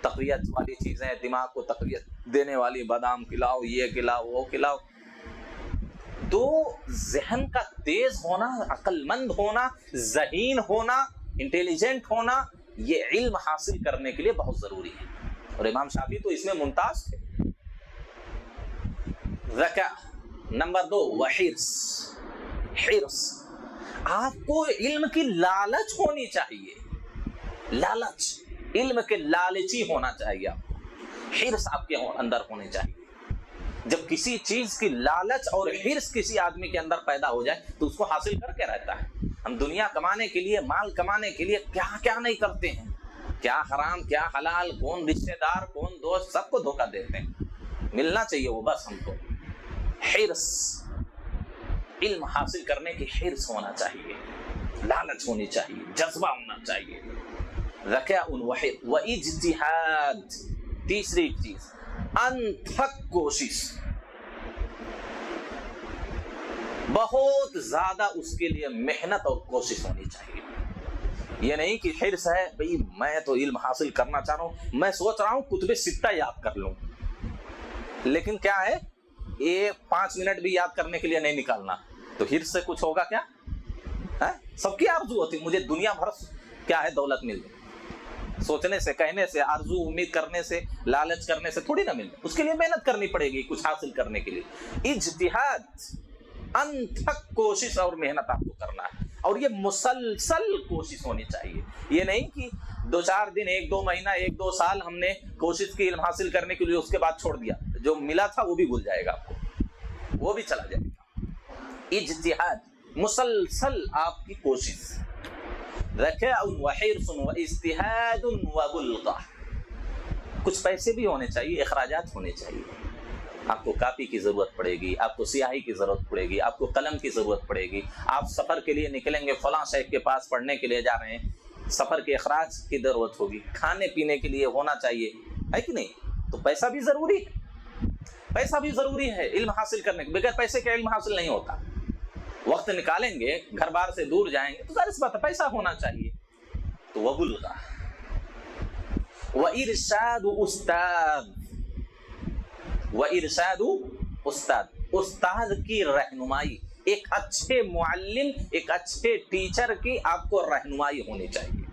تقویت والی چیزیں، دماغ کو تقویت دینے والی، بادام کھلاؤ، یہ کھلاؤ، وہ کھلاؤ. تو ذہن کا تیز ہونا، عقل مند ہونا، ذہین ہونا، انٹیلیجنٹ ہونا، یہ علم حاصل کرنے کے لیے بہت ضروری ہے. اور امام شافعی تو اس میں ممتاز تھے. ذکاء. نمبر 2 وحرص. حرص، آپ کو علم کی لالچ ہونی چاہیے. لالچ، علم کے لالچی ہونا چاہیے آپ کو. حرص آپ کے اندر ہونے چاہیے. جب کسی چیز کی لالچ اور حرص کسی آدمی کے اندر پیدا ہو جائے تو اس کو حاصل کر کے رہتا ہے. ہم دنیا کمانے کے لیے، مال کمانے کے لیے کیا کیا نہیں کرتے ہیں، کیا حرام کیا حلال، کون رشتے دار کون دوست، سب کو دھوکہ دیتے ہیں. ملنا چاہیے وہ بس ہم کو. حرص، علم حاصل کرنے کی حرص ہونا چاہیے، لالچ ہونی چاہیے، جذبہ ہونا چاہیے. ذکاء و اجتہاد. تیسری چیز انتھک کوشش، بہت زیادہ اس کے لیے محنت اور کوشش ہونی چاہیے. یہ نہیں کہ حرص ہے بھئی میں تو علم حاصل کرنا چاہ رہا ہوں، میں سوچ رہا ہوں کتب ستہ یاد کر لوں، لیکن کیا ہے یہ 5 منٹ بھی یاد کرنے کے لیے نہیں نکالنا، تو حرص سے کچھ ہوگا کیا؟ سب کی آرزو ہوتی مجھے دنیا بھر کیا ہے دولت مل جائے. سوچنے سے، کہنے سے، آرزو امید کرنے سے، لالچ کرنے سے تھوڑی نہ مل جائے. اس کے لیے محنت کرنی پڑے گی کچھ حاصل کرنے کے لیے. اجتہاد، انتھک کوشش اور محنت آپ کو کرنا ہے. اور یہ مسلسل کوشش ہونی چاہیے. یہ نہیں کہ 2-4 دن، 1-2 مہینہ، 1-2 سال ہم نے کوشش کی علم حاصل کرنے کے لیے، اس کے بعد چھوڑ دیا. جو ملا تھا وہ بھی بھول جائے گا آپ کو، وہ بھی چلا جائے گا. اجتہاد، مسلسل آپ کی کوشش. ذکاء و حرص و اجتہاد و بلغہ، کچھ پیسے بھی ہونے چاہیے، اخراجات ہونے چاہیے. آپ کو کاپی کی ضرورت پڑے گی، آپ کو سیاہی کی ضرورت پڑے گی، آپ کو قلم کی ضرورت پڑے گی. آپ سفر کے لیے نکلیں گے، فلاں شیخ کے پاس پڑھنے کے لیے جا رہے ہیں، سفر کے اخراج کی ضرورت ہوگی، کھانے پینے کے لیے ہونا چاہیے، ہے کہ نہیں؟ تو پیسہ بھی ضروری ہے، پیسہ بھی ضروری ہے علم حاصل کرنے کے. بغیر پیسے کے علم حاصل نہیں ہوتا. وقت نکالیں گے، گھر بار سے دور جائیں گے تو ظاہر سی بات ہے پیسہ ہونا چاہیے. تو وبلغ وارشاد استاد، وارشاد استاد، استاد کی رہنمائی. ایک اچھے معلم، ایک اچھے ٹیچر کی آپ کو رہنمائی ہونی چاہیے.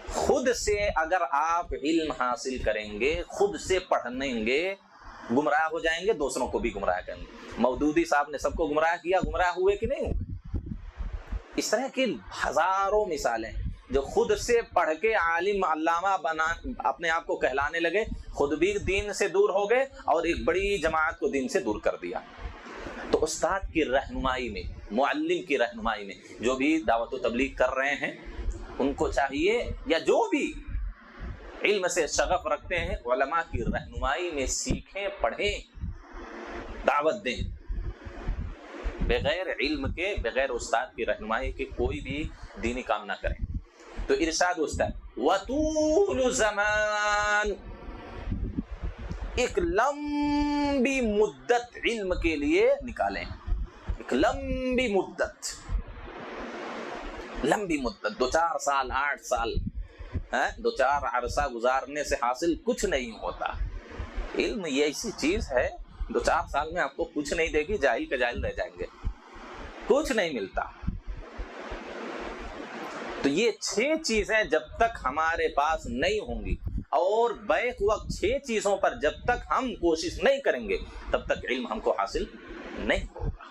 خود سے اگر آپ علم حاصل کریں گے، خود سے پڑھیں گے، گمراہ ہو جائیں گے، دوسروں کو بھی گمراہ کریں گے. مودودی صاحب نے سب کو گمراہ کیا، گمراہ ہوئے کہ نہیں ہوئے؟ اس طرح کی ہزاروں مثالیں. جو خود سے پڑھ کے عالم علامہ بنا اپنے آپ کو کہلانے لگے، خود بھی دین سے دور ہو گئے اور ایک بڑی جماعت کو دین سے دور کر دیا. تو استاد کی رہنمائی میں، معلم کی رہنمائی میں جو بھی دعوت و تبلیغ کر رہے ہیں ان کو چاہیے، یا جو بھی علم سے شغف رکھتے ہیں، علماء کی رہنمائی میں سیکھیں، پڑھیں، دعوت دیں. بغیر علم کے، بغیر استاد کی رہنمائی کے کوئی بھی دینی کام نہ کریں. تو ارشاد استاد وطول زمان، ایک لمبی مدت علم کے لیے نکالیں، ایک لمبی مدت، لمبی مدت 2-4 سال 8 سال، 2-4 عرصہ گزارنے سے حاصل کچھ نہیں ہوتا. علم یہ ایسی چیز ہے 2-4 سال میں آپ کو کچھ نہیں دے گی، جاہل کے جاہل رہ جائیں گے، کچھ نہیں ملتا. تو یہ 6 چیزیں جب تک ہمارے پاس نہیں ہوں گی اور بیک وقت 6 چیزوں پر جب تک ہم کوشش نہیں کریں گے تب تک علم ہم کو حاصل نہیں ہوگا.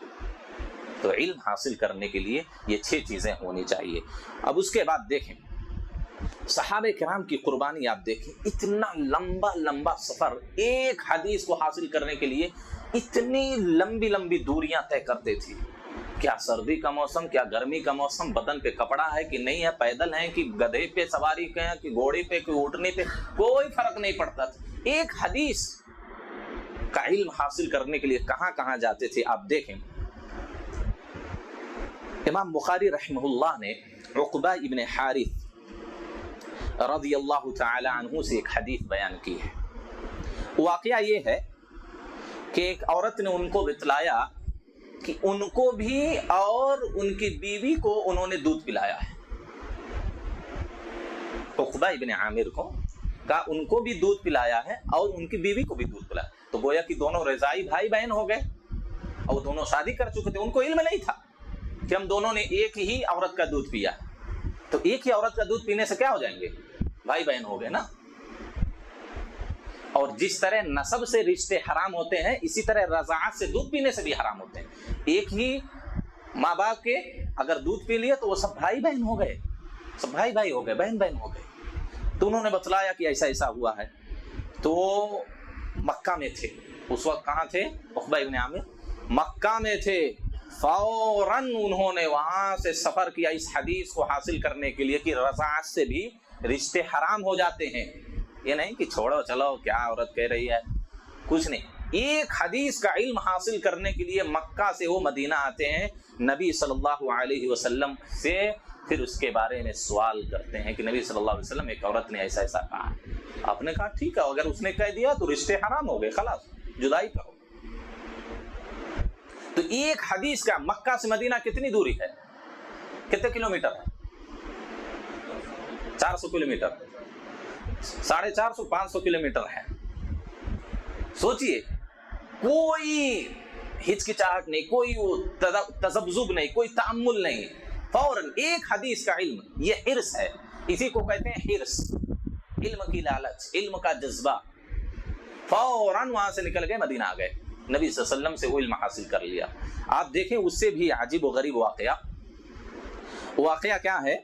تو علم حاصل کرنے کے لیے یہ 6 چیزیں ہونی چاہیے. اب اس کے بعد دیکھیں صحابہ کرام کی قربانی. آپ دیکھیں اتنا لمبا لمبا سفر ایک حدیث کو حاصل کرنے کے لیے، اتنی لمبی لمبی دوریاں طے کرتے تھے. کیا سردی کا موسم، کیا گرمی کا موسم، بدن پہ کپڑا ہے کہ نہیں ہے، پیدل ہیں کہ گدھے پہ سواری کے ہیں کہ گھوڑے پہ کہ اونٹنے پہ، کوئی فرق نہیں پڑتا تھا. ایک حدیث کا علم حاصل کرنے کے لیے کہاں کہاں جاتے تھے. آپ دیکھیں امام بخاری رحمہ اللہ نے عقبہ ابن حارث رضی اللہ تعالی عنہ سے ایک حدیث بیان کی ہے. واقعہ یہ ہے کہ ایک عورت نے ان کو بتلایا کہ ان کو بھی اور ان کی بیوی کو انہوں نے دودھ پلایا ہے. عقبہ ابن عامر کو کہا ان کو بھی دودھ پلایا ہے اور ان کی بیوی کو بھی دودھ پلایا. تو گویا کہ دونوں رضائی بھائی بہن ہو گئے اور دونوں شادی کر چکے تھے. ان کو علم نہیں تھا کہ ہم دونوں نے ایک ہی عورت کا دودھ پیا. تو ایک ہی عورت کا دودھ پینے سے کیا ہو جائیں گے؟ بھائی بہن ہو گئے نا. اور جس طرح نسب سے رشتے حرام ہوتے ہیں اسی طرح رضاعت سے دودھ پینے سے بھی حرام ہوتے ہیں. ایک ہی ماں باپ کے اگر دودھ پی لیے تو وہ سب بھائی بہن ہو گئے، سب بھائی بھائی ہو گئے، بہن بہن ہو گئے. تو انہوں نے بتلایا کہ ایسا ایسا ہوا ہے. تو مکہ میں تھے اس وقت. کہاں تھے عقبہ ابن عامر؟ مکہ میں تھے. فوراً انہوں نے وہاں سے سفر کیا اس حدیث کو حاصل کرنے کے لیے کہ رضاعت سے بھی رشتے حرام ہو جاتے ہیں. یہ نہیں کہ چھوڑو چلو کیا عورت کہہ رہی ہے، کچھ نہیں. ایک حدیث کا علم حاصل کرنے کے لیے مکہ سے وہ مدینہ آتے ہیں نبی صلی اللہ علیہ وسلم سے. پھر اس کے بارے میں سوال کرتے ہیں کہ نبی صلی اللہ علیہ وسلم ایک عورت نے ایسا ایسا کہا. آپ نے کہا ٹھیک ہے، اگر اس نے کہہ دیا تو رشتے حرام ہو گئے، خلاص جدائی کرو. تو ایک حدیث کا مکہ سے مدینہ کتنی دوری ہے؟ کتنے کلومیٹر ہے؟ 400 کلومیٹر، 450 500 کلومیٹر ہے. سوچئے کوئی ہچکچاہٹ نہیں، کوئی تذبذب نہیں، کوئی تأمل نہیں. فوراً ایک حدیث کا علم، یہ حرص ہے، اسی کو کہتے ہیں حرص، علم کی لالچ، علم کا جذبہ. فوراً وہاں سے نکل گئے، مدینہ آ گئے، نبی صلی اللہ علیہ وسلم سے وہ علم حاصل کر لیا. آپ دیکھیں اس سے بھی عجیب و غریب واقعہ کیا ہے؟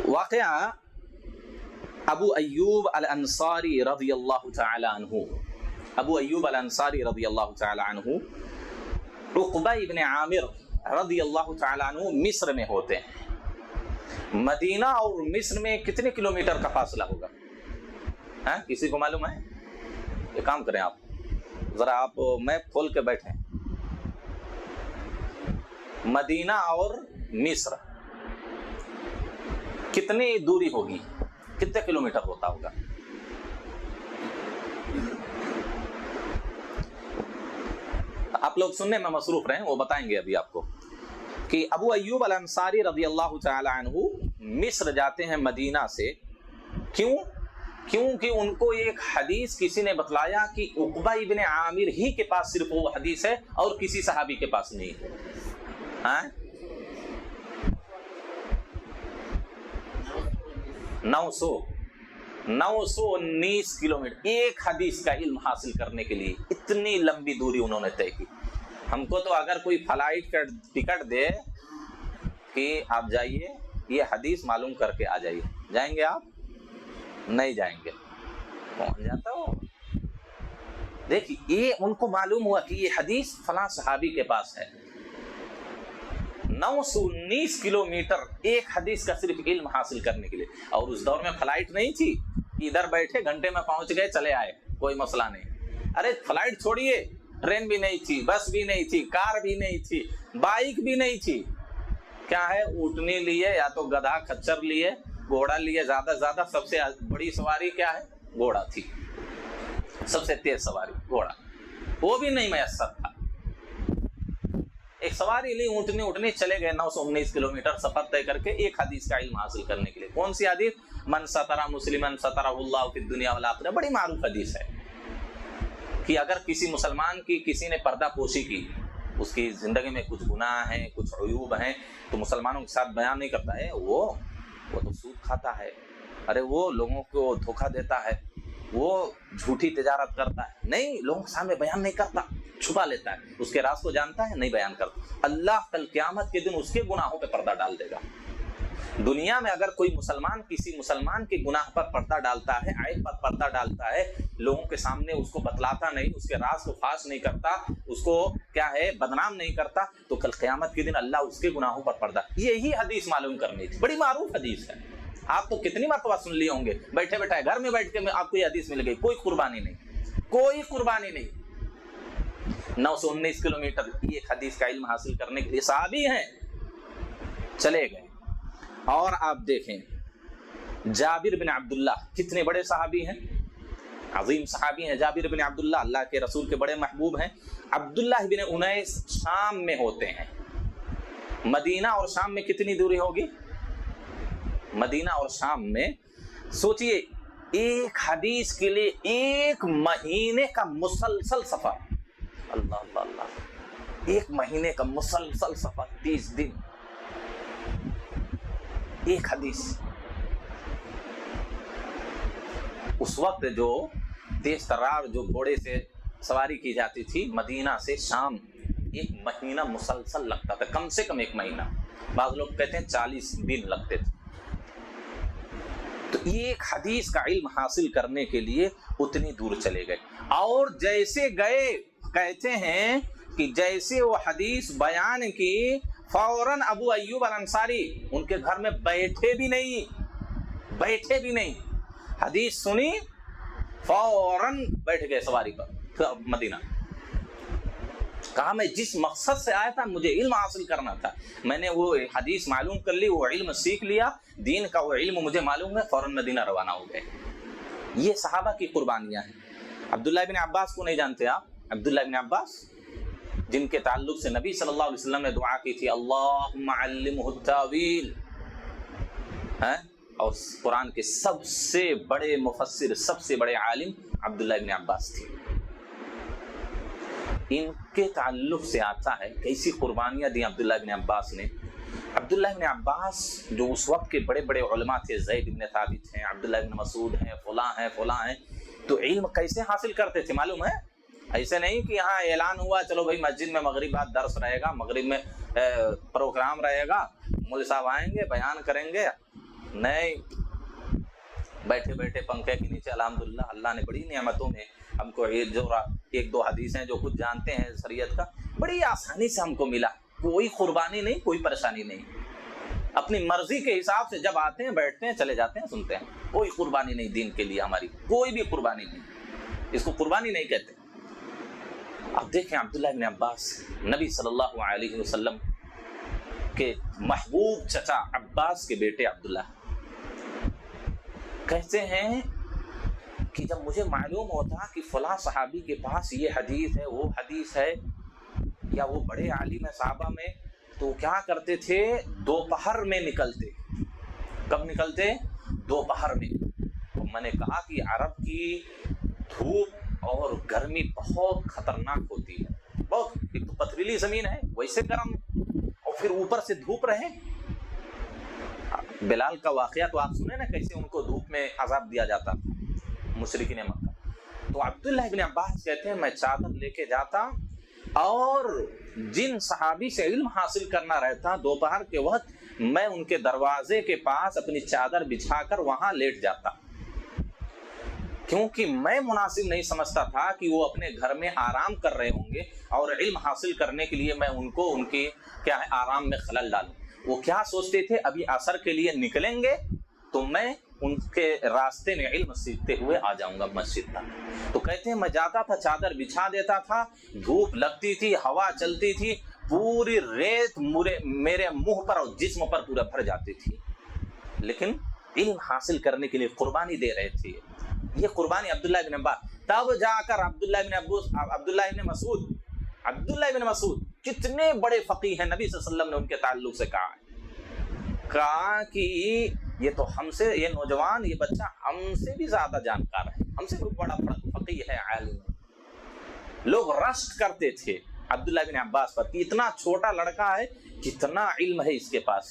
واقعہ ابو ایوب الانصاری رضی اللہ تعالی عنہ. ابو ایوب الانصاری رضی اللہ تعالی عنہ عقبہ ابن عامر رضی اللہ تعالی عنہ مصر میں ہوتے ہیں. مدینہ اور مصر میں کتنے کلومیٹر کا فاصلہ ہوگا؟ کسی کو معلوم ہے؟ ایک کام کریں، آپ ذرا آپ میپ کھول کے بیٹھیں، مدینہ اور مصر کتنی دوری ہوگی، کتنے کلومیٹر ہوتا ہوگا؟ آپ لوگ سننے میں مصروف رہیں، وہ بتائیں گے ابھی آپ کو کہ ابو ایوب الانصاری رضی اللہ تعالی عنہ مصر جاتے ہیں مدینہ سے، کیونکہ ان کو ایک حدیث کسی نے بتلایا کہ عقبہ ابن عامر ہی کے پاس صرف وہ حدیث ہے اور کسی صحابی کے پاس نہیں ہے۔ 919 کلومیٹر ایک حدیث کا علم حاصل کرنے کے لیے اتنی لمبی دوری انہوں نے طے کی۔ ہم کو تو اگر کوئی فلائٹ کا ٹکٹ دے کہ آپ جائیے یہ حدیث معلوم کر کے آ جائیے، جائیں گے آپ؟ نہیں جائیں گے۔ کون جاتا ہو؟ دیکھیے یہ ان کو معلوم ہوا کہ یہ حدیث فلاں صحابی کے پاس ہے۔ 919 کلومیٹر ایک حدیث کا صرف علم حاصل کرنے کے لیے، اور اس دور میں فلائٹ نہیں تھی، ادھر بیٹھے گھنٹے میں پہنچ گئے چلے آئے، کوئی مسئلہ نہیں۔ ارے فلائٹ چھوڑیے، ٹرین بھی نہیں تھی، بس بھی نہیں تھی، کار بھی نہیں تھی، بائک بھی نہیں تھی، کیا ہے اونٹنی لیے یا تو گدھا کچر لیے، گھوڑا لیے، زیادہ سے زیادہ سب سے بڑی سواری کیا ہے؟ گھوڑا تھی، سب سے تیز سواری گھوڑا، وہ بھی نہیں میسر تھا۔ ایک سواری لی، اونٹنی چلے گئے 919 کلومیٹر سفر طے کر کے ایک حدیث کا علم حاصل کرنے کے لیے۔ کون سی حدیث؟ من ستر مسلمن سترہ اللہ فی الدنیا والآخرہ، بڑی معروف حدیث ہے کہ اگر کسی مسلمان کی کسی نے پردہ پوشی کی، اس کی زندگی میں کچھ گناہ ہیں، کچھ عیوب ہیں، تو مسلمانوں کے ساتھ بیان نہیں کرتا ہے، وہ تو سود کھاتا ہے، ارے وہ لوگوں کو دھوکہ دیتا ہے، وہ جھوٹی تجارت کرتا ہے، نہیں لوگوں کے سامنے بیان نہیں کرتا، چھپا لیتا ہے، اس کے راز کو جانتا ہے، نہیں بیان کرتا۔ اللہ کل قیامت کے دن اس کے گناہوں پہ پردہ ڈال دے گا۔ دنیا میں اگر کوئی مسلمان کسی مسلمان کے گناہ پر پردہ ڈالتا ہے، عیب پر پردہ ڈالتا ہے، لوگوں کے سامنے اس کو بتلاتا نہیں، اس کے راز کو فاش نہیں کرتا، اس کو کیا ہے بدنام نہیں کرتا، تو کل قیامت کے دن اللہ اس کے گناہوں پر پردہ۔ یہی حدیث معلوم کرنی تھی، بڑی معروف حدیث ہے، آپ تو کتنی مرتبہ سن لیے ہوں گے، بیٹھے بیٹھے گھر میں بیٹھ کے آپ کو یہ حدیث مل گئی، کوئی قربانی نہیں، کوئی قربانی نہیں۔ 919 کلومیٹر ایک حدیث کا علم حاصل کرنے کے لیے صحابی ہیں، چلے گئے۔ اور آپ دیکھیں جابر بن عبداللہ کتنے بڑے صحابی ہیں، عظیم صحابی ہیں جابر بن عبداللہ، اللہ کے رسول کے بڑے محبوب ہیں۔ عبداللہ بن انیس شام میں ہوتے ہیں۔ مدینہ اور شام میں کتنی دوری ہوگی؟ مدینہ اور شام میں سوچئے ایک حدیث کے لیے 1 مہینے کا مسلسل سفر، اللہ اللہ اللہ، 1 مہینے کا مسلسل سفر، 30 دن ایک حدیث۔ اس وقت جو تیز ترار جو گھوڑے سے سواری کی جاتی تھی مدینہ سے شام، 1 مہینہ مسلسل لگتا تھا، کم سے کم 1 مہینہ، بعض لوگ کہتے ہیں 40 دن لگتے تھے۔ تو ایک حدیث کا علم حاصل کرنے کے لیے اتنی دور چلے گئے، اور جیسے گئے کہتے ہیں کہ جیسے وہ حدیث بیان کی فوراً ابو ایوب الانصاری ان کے گھر میں بیٹھے بھی نہیں، حدیث سنی فوراً بیٹھ گئے سواری پر مدینہ۔ کہا میں جس مقصد سے آیا تھا، مجھے علم حاصل کرنا تھا، میں نے وہ حدیث معلوم کر لی، وہ علم سیکھ لیا، دین کا وہ علم مجھے معلوم ہے، فوراً مدینہ روانہ ہو گئے۔ یہ صحابہ کی قربانیاں ہیں۔ عبداللہ بن عباس کو نہیں جانتے آپ؟ عبداللہ بن عباس جن کے تعلق سے نبی صلی اللہ علیہ وسلم نے دعا کی تھی، اللہم علمہ التاویل، اور قرآن کے سب سے بڑے مفسر، سب سے بڑے عالم عبداللہ بن عباس تھے۔ ان کے تعلق سے آتا ہے کیسی قربانیاں دی عبداللہ بن عباس نے۔ عبداللہ بن عباس جو اس وقت کے بڑے بڑے علماء تھے، زید بن ثابت ہیں، عبداللہ بن مسعود ہیں، فلاں ہیں، تو علم کیسے حاصل کرتے تھے معلوم ہے؟ ایسے نہیں کہ یہاں اعلان ہوا چلو بھائی مسجد میں مغرب بعد درس رہے گا، مغرب میں پروگرام رہے گا، مولوی صاحب آئیں گے بیان کریں گے، نہیں، بیٹھے بیٹھے پنکھے کے نیچے الحمدللہ اللہ نے بڑی نعمتوں میں ہم کو جو 1-2 حدیثیں جو کچھ جانتے ہیں شریعت کا، بڑی آسانی سے ہم کو ملا، کوئی قربانی نہیں، کوئی پریشانی نہیں۔ اپنی مرضی کے حساب سے جب آتے ہیں بیٹھتے ہیں چلے جاتے ہیں سنتے ہیں. کوئی قربانی نہیں دین کے لیے ہماری, کوئی بھی قربانی نہیں, اس کو قربانی نہیں کہتے. اب دیکھیں عبداللہ بن عباس نبی صلی اللہ علیہ وسلم کے محبوب چچا عباس کے بیٹے عبداللہ کہتے ہیں کہ جب مجھے معلوم ہوتا کہ فلاں صحابی کے پاس یہ حدیث ہے وہ حدیث ہے یا وہ بڑے عالم صحابہ میں, تو کیا کرتے تھے دوپہر میں نکلتے. کب نکلتے؟ دوپہر میں. تو میں نے کہا کہ عرب کی دھوپ اور گرمی بہت خطرناک ہوتی ہے, بہت. ایک تو پتھریلی زمین ہے ویسے گرم, اور پھر اوپر سے دھوپ رہے. بلال کا واقعہ تو آپ سنیں نا کیسے ان کو دھوپ میں عذاب دیا جاتا مشرکین مکہ. تو عبداللہ بن عباس کہتے ہیں میں چادر لے کے جاتا اور جن صحابی سے علم حاصل کرنا رہتا دوپہر کے وقت میں ان کے دروازے کے پاس اپنی چادر بچھا کر وہاں لیٹ جاتا, کیونکہ میں مناسب نہیں سمجھتا تھا کہ وہ اپنے گھر میں آرام کر رہے ہوں گے اور علم حاصل کرنے کے لیے میں ان کو ان کے کیا ہے آرام میں خلل ڈالوں. وہ کیا سوچتے تھے ابھی عصر کے لیے نکلیں گے تو میں ان کے راستے میں علم سیکھتے ہوئے آ جاؤں گا مسجد تک. تو کہتے ہیں میں جاتا تھا چادر بچھا دیتا تھا, دھوپ لگتی تھی, ہوا چلتی تھی, پوری ریت میرے منہ پر اور جسم پر پورا بھر جاتی تھی, لیکن علم حاصل کرنے کے لیے قربانی دے رہے تھے. یہ قربانی عبداللہ بن عباس. تب جا کر عبداللہ بن مسعود کتنے بڑے فقیہ ہیں, نبی صلی اللہ علیہ وسلم نے ان کے تعلق سے کہا کہ یہ تو ہم سے, یہ نوجوان, یہ بچہ ہم سے بھی زیادہ جانکار ہے, ہم سے بھی بڑا فقیہ ہے, عالم ہے. لوگ رشک کرتے تھے عبداللہ بن عباس پر کہ اتنا چھوٹا لڑکا ہے, کتنا علم ہے اس کے پاس.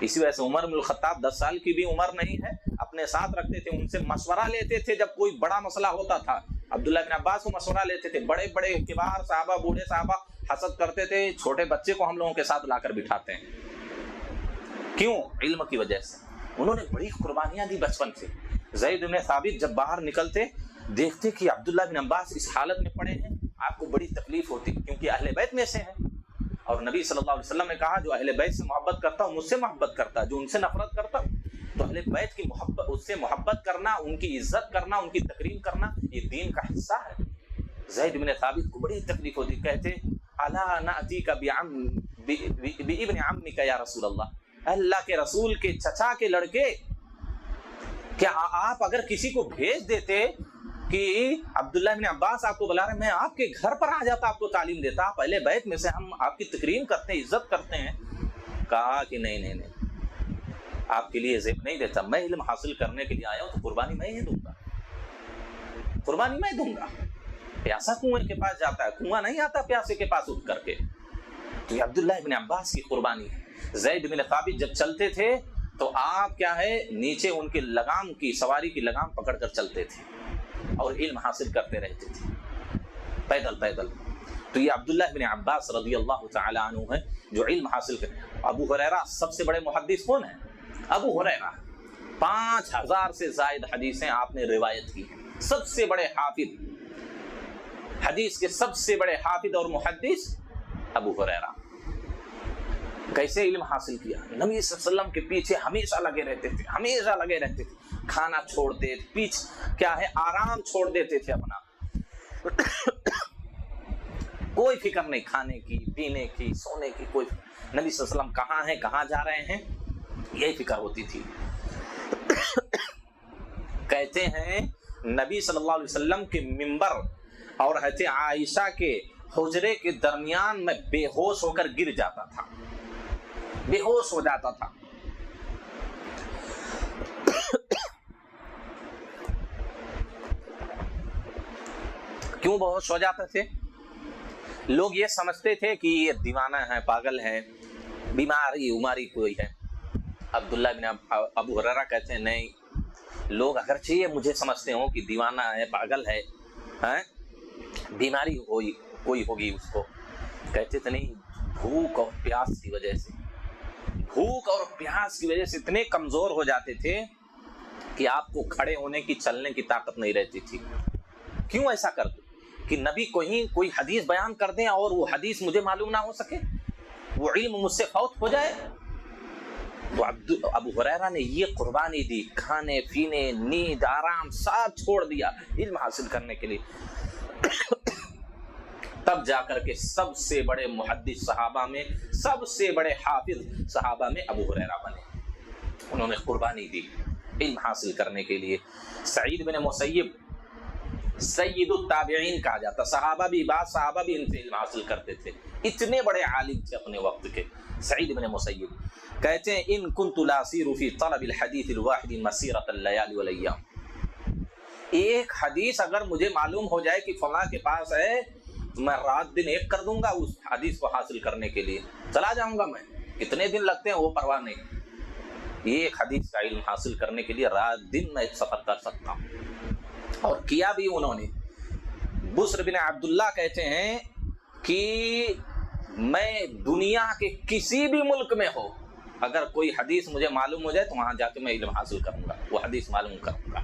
اسی وجہ سے عمر بن الخطاب 10 سال کی بھی عمر نہیں ہے, اپنے ساتھ رکھتے تھے, ان سے مشورہ لیتے تھے. جب کوئی بڑا مسئلہ ہوتا تھا عبداللہ بن عباس کو مشورہ لیتے تھے. بڑے بڑے کبار صحابہ, بوڑھے صحابہ حسد کرتے تھے, چھوٹے بچے کو ہم لوگوں کے ساتھ لا کر بٹھاتے ہیں. کیوں؟ علم کی وجہ سے. انہوں نے بڑی قربانیاں دی بچپن سے. زید بن ثابت جب باہر نکلتے دیکھتے کہ عبداللہ بن عباس اس حالت میں پڑے ہیں, آپ کو بڑی تکلیف ہوتی, کیونکہ اہل بیت میں سے ہیں. اور نبی صلی اللہ علیہ وسلم نے کہا جو اہل بیت سے محبت کرتا ہوں مجھ سے محبت کرتا, جو ان سے نفرت کرتا تو اہل بیت کی محبت, اس سے محبت کرنا, ان کی عزت کرنا, ان کی تکریم کرنا یہ دین کا حصہ ہے. زید بن ثابت کو بڑی تکلیف ہوتی, کہتے الا ناتیک بابن عمک یا رسول اللہ, اللہ کے رسول کے چچا کے لڑکے, کیا آپ اگر کسی کو بھیج دیتے کہ عبداللہ بن عباس آپ کو بلا رہے ہیں, میں آپ کے گھر پر آ جاتا, آپ کو تعلیم دیتا, آپ اہل بیت میں سے, ہم آپ کی تکریم کرتے ہیں, عزت کرتے ہیں. کہا کہ نہیں, آپ کے لیے زیب نہیں دیتا, میں علم حاصل کرنے کے لیے آیا ہوں, تو قربانی میں ہی دوں گا, قربانی میں دوں گا. پیاسا کنویں کے پاس جاتا ہے, کنواں نہیں آتا پیاسے کے پاس اٹھ کر کے. تو یہ عبداللہ بن عباس کی قربانی ہے. زید بن ثابت جب چلتے تھے تو آپ کیا ہے نیچے ان کے لگام کی, سواری کی لگام پکڑ کر چلتے تھے اور علم حاصل کرتے رہتے تھے پیدل. تو یہ عبداللہ بن عباس رضی اللہ تعالی عنہ ہے جو علم حاصل کرتے. ابو ہریرہ سب سے بڑے محدث کون ہیں؟ ابو ہریرہ. 5000 سے زائد حدیثیں آپ نے روایت کی. سب سے بڑے حافظ, حدیث کے سب سے بڑے حافظ اور محدث ابو ہریرہ. کیسے علم حاصل کیا؟ نبی صلی اللہ علیہ وسلم کے پیچھے ہمیشہ لگے رہتے تھے, کھانا چھوڑتے, پیچھے کیا ہے آرام چھوڑ دیتے تھے اپنا, کوئی فکر نہیں, کھانے کی, پینے کی, سونے کی, کوئی فکر. نبی صلی اللہ علیہ وسلم کہاں ہیں, کہاں جا رہے ہیں, یہی فکر ہوتی تھی. کہتے ہیں نبی صلی اللہ علیہ وسلم کے منبر اور حضرت عائشہ کے حجرے کے درمیان میں بے ہوش ہو کر گر جاتا تھا, بے ہوش ہو جاتا تھا. کیوں بے ہوش ہو جاتے تھے؟ لوگ یہ سمجھتے تھے کہ یہ دیوانہ ہے, پاگل ہے, بیماری کوئی ہے. عبداللہ بن ابو ہریرہ کہتے ہیں نہیں, لوگ اگرچہ یہ مجھے سمجھتے ہوں کہ دیوانہ ہے, پاگل ہے, بیماری کوئی ہوگی اس کو, کہتے تھے نہیں, بھوک اور پیاس کی وجہ سے اتنے کمزور ہو جاتے تھے کہ آپ کو کھڑے ہونے کی, چلنے کی طاقت نہیں رہتی تھی. کیوں ایسا کرتے کہ نبی کوئی حدیث بیان کر دیں اور وہ حدیث مجھے معلوم نہ ہو سکے, وہ علم مجھ سے فوت ہو جائے. تو ابو ہریرہ نے یہ قربانی دی، کھانے پینے نیند آرام سب چھوڑ دیا علم حاصل کرنے کے لیے، تب جا کر کے سب سے بڑے محدث صحابہ میں، سب سے بڑے حافظ صحابہ میں ابو ہریرہ بنے۔ انہوں نے قربانی دی علم حاصل کرنے کے لیے۔ سعید بن مسیب سید التابعین کہا جاتا، صحابہ بھی، بعض صحابہ بھی ان سے علم حاصل کرتے تھے، اتنے بڑے عالم تھے اپنے وقت کے۔ سعید بن مسیب کہتے ہیں ان کنت لاسیر فی طلب الحدیث الواحد مسیرۃ اللیال والایام، ایک حدیث اگر مجھے معلوم ہو جائے کہ فلاں کے پاس ہے تو میں رات دن ایک کر دوں گا اس حدیث کو حاصل کرنے کے لیے، چلا جاؤں گا میں، کتنے دن لگتے ہیں وہ پرواہ نہیں، ایک حدیث کا علم حاصل کرنے کے لیے رات دن میں سفر کر سکتا ہوں، اور کیا بھی انہوں نے۔ بسر بن عبداللہ کہتے ہیں کہ میں دنیا کے کسی بھی ملک میں ہو، اگر کوئی حدیث مجھے معلوم ہو جائے تو وہاں جا کے میں علم حاصل کروں گا، وہ حدیث معلوم کروں گا۔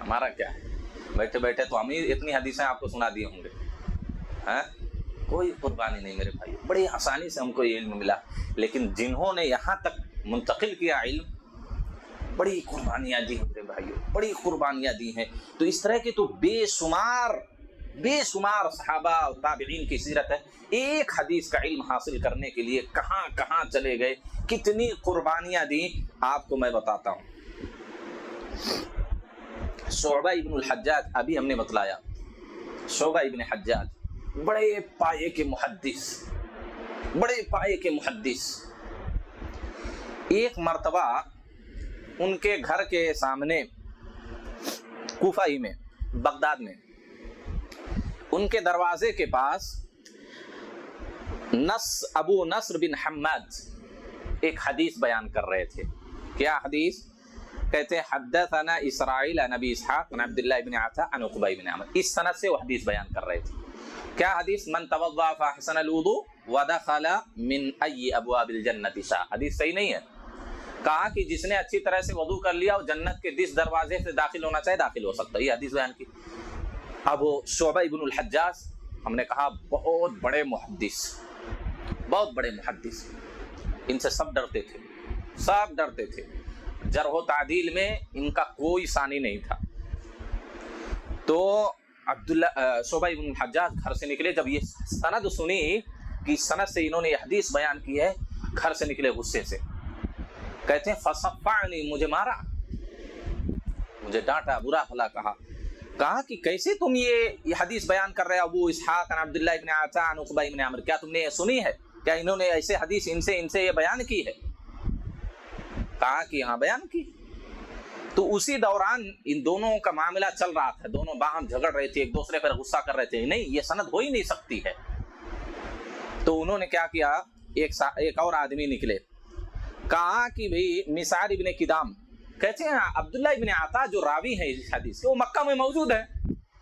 ہمارا کیا ہے، بیٹھے بیٹھے تو ہم ہی اتنی حدیثیں آپ کو سنا دیے ہوں گے، ہاں کوئی قربانی نہیں میرے بھائی، بڑی آسانی سے ہم کو یہ علم ملا، لیکن جنہوں نے یہاں تک منتقل کیا علم، بڑی قربانیاں دی ہیں میرے بھائیوں، بڑی قربانیاں دی ہیں۔ تو اس طرح کی تو بے شمار صحابہ اور تابعین کی سیرت ہے، ایک حدیث کا علم حاصل کرنے کے لیے کہاں کہاں چلے گئے، کتنی قربانیاں دیں، آپ کو میں بتاتا ہوں۔ شعبہ ابن الحجاج ابھی ہم نے بتلایا، شعبہ ابن حجاج بڑے پائے کے محدث، ایک مرتبہ ان کے گھر کے سامنے کوفہ ہی میں، بغداد میں، ان کے دروازے کے پاس ابو نصر بن حماد ایک حدیث بیان کر رہے تھے۔ کیا حدیث؟ کہتے ہیں حدثنا اسرائیل عن ابی اسحاق عن عبداللہ بن عطا عن عقبہ بن عامر، اس سند سے وہ حدیث بیان کر رہے تھے۔ کیا حدیث؟ من توضأ فاحسن الوضوء ودخل من ای ابواب الجنۃ شاء، حدیث صحیح نہیں ہے، کہا کہ جس نے اچھی طرح سے وضو کر لیا وہ جنت کے جس دروازے سے داخل ہونا چاہے داخل ہو سکتا ہے، یہ حدیث بیان کی۔ اب شعبہ ابن الحجاج ہم نے کہا بہت بڑے محدث، ان سے سب ڈرتے تھے، جرح و تعدیل میں ان کا کوئی ثانی نہیں تھا۔ تو شعبہ ابن الحجاج گھر سے نکلے، جب یہ سند سنی کہ سند سے انہوں نے یہ حدیث بیان کی ہے، گھر سے نکلے غصے سے، کہتے ہیں فصفعنی، مجھے مارا، مجھے ڈانٹا، برا بھلا کہا کہ کیسے تم یہ حدیث بیان کر رہے ہو، ابو اسحاق عن عبداللہ ابن عطا عن عقبہ ابن عامر، کیا تم نے یہ سنی ہے؟ کیا انہوں نے ایسے حدیث ان سے یہ بیان کی ہے؟ کہا کہ ہاں بیان کی۔ تو اسی دوران ان دونوں کا معاملہ چل رہا تھا، دونوں باہم جھگڑ رہے تھے، ایک دوسرے پر غصہ کر رہے تھے، نہیں یہ سند ہو ہی نہیں سکتی ہے۔ تو انہوں نے کیا کیا، ایک اور آدمی نکلے، کہا کہ بھئی مسعر ابن کدام، کہتے ہیں عبداللہ ابن عطا جو راوی ہیں اس حدیث کے، وہ مکہ میں موجود ہیں،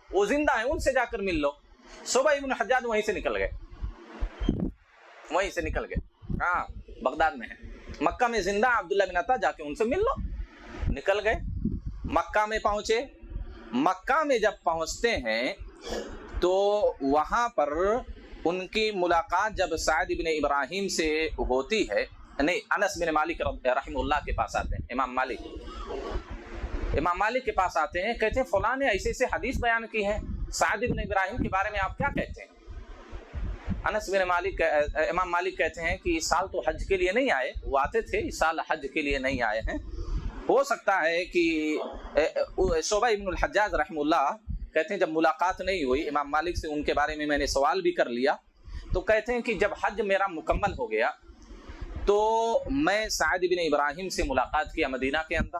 وہ زندہ ہیں، ان سے جا کر مل لو۔ شعبہ ابن حجاج وہیں سے نکل گئے، ہاں بغداد میں ہے، مکہ میں زندہ عبداللہ بن عطا، جا کے ان سے مل لو۔ نکل گئے، مکہ میں پہنچے، مکہ میں جب پہنچتے ہیں تو وہاں پر ان کی ملاقات جب سعد بن ابراہیم سے ہوتی ہے، نہیں انس بن مالک رحمہ اللہ کے پاس آتے ہیں، امام مالک کے پاس آتے ہیں، کہتے ہیں فلاں نے ایسے حدیث بیان کی ہے، سعد بن ابراہیم کے بارے میں آپ کیا کہتے ہیں؟ امام مالک کہتے ہیں کہ اس سال تو حج کے لیے نہیں آئے، وہ آتے تھے، اس سال حج کے لیے نہیں آئے ہیں، ہو سکتا ہے کہ شعبہ ابن الحجاج رحمہ اللہ کہتے ہیں جب ملاقات نہیں ہوئی امام مالک سے، ان کے بارے میں نے سوال بھی کر لیا، تو کہتے ہیں کہ جب حج میرا مکمل ہو گیا تو میں سعد بن ابراہیم سے ملاقات کیا مدینہ کے اندر،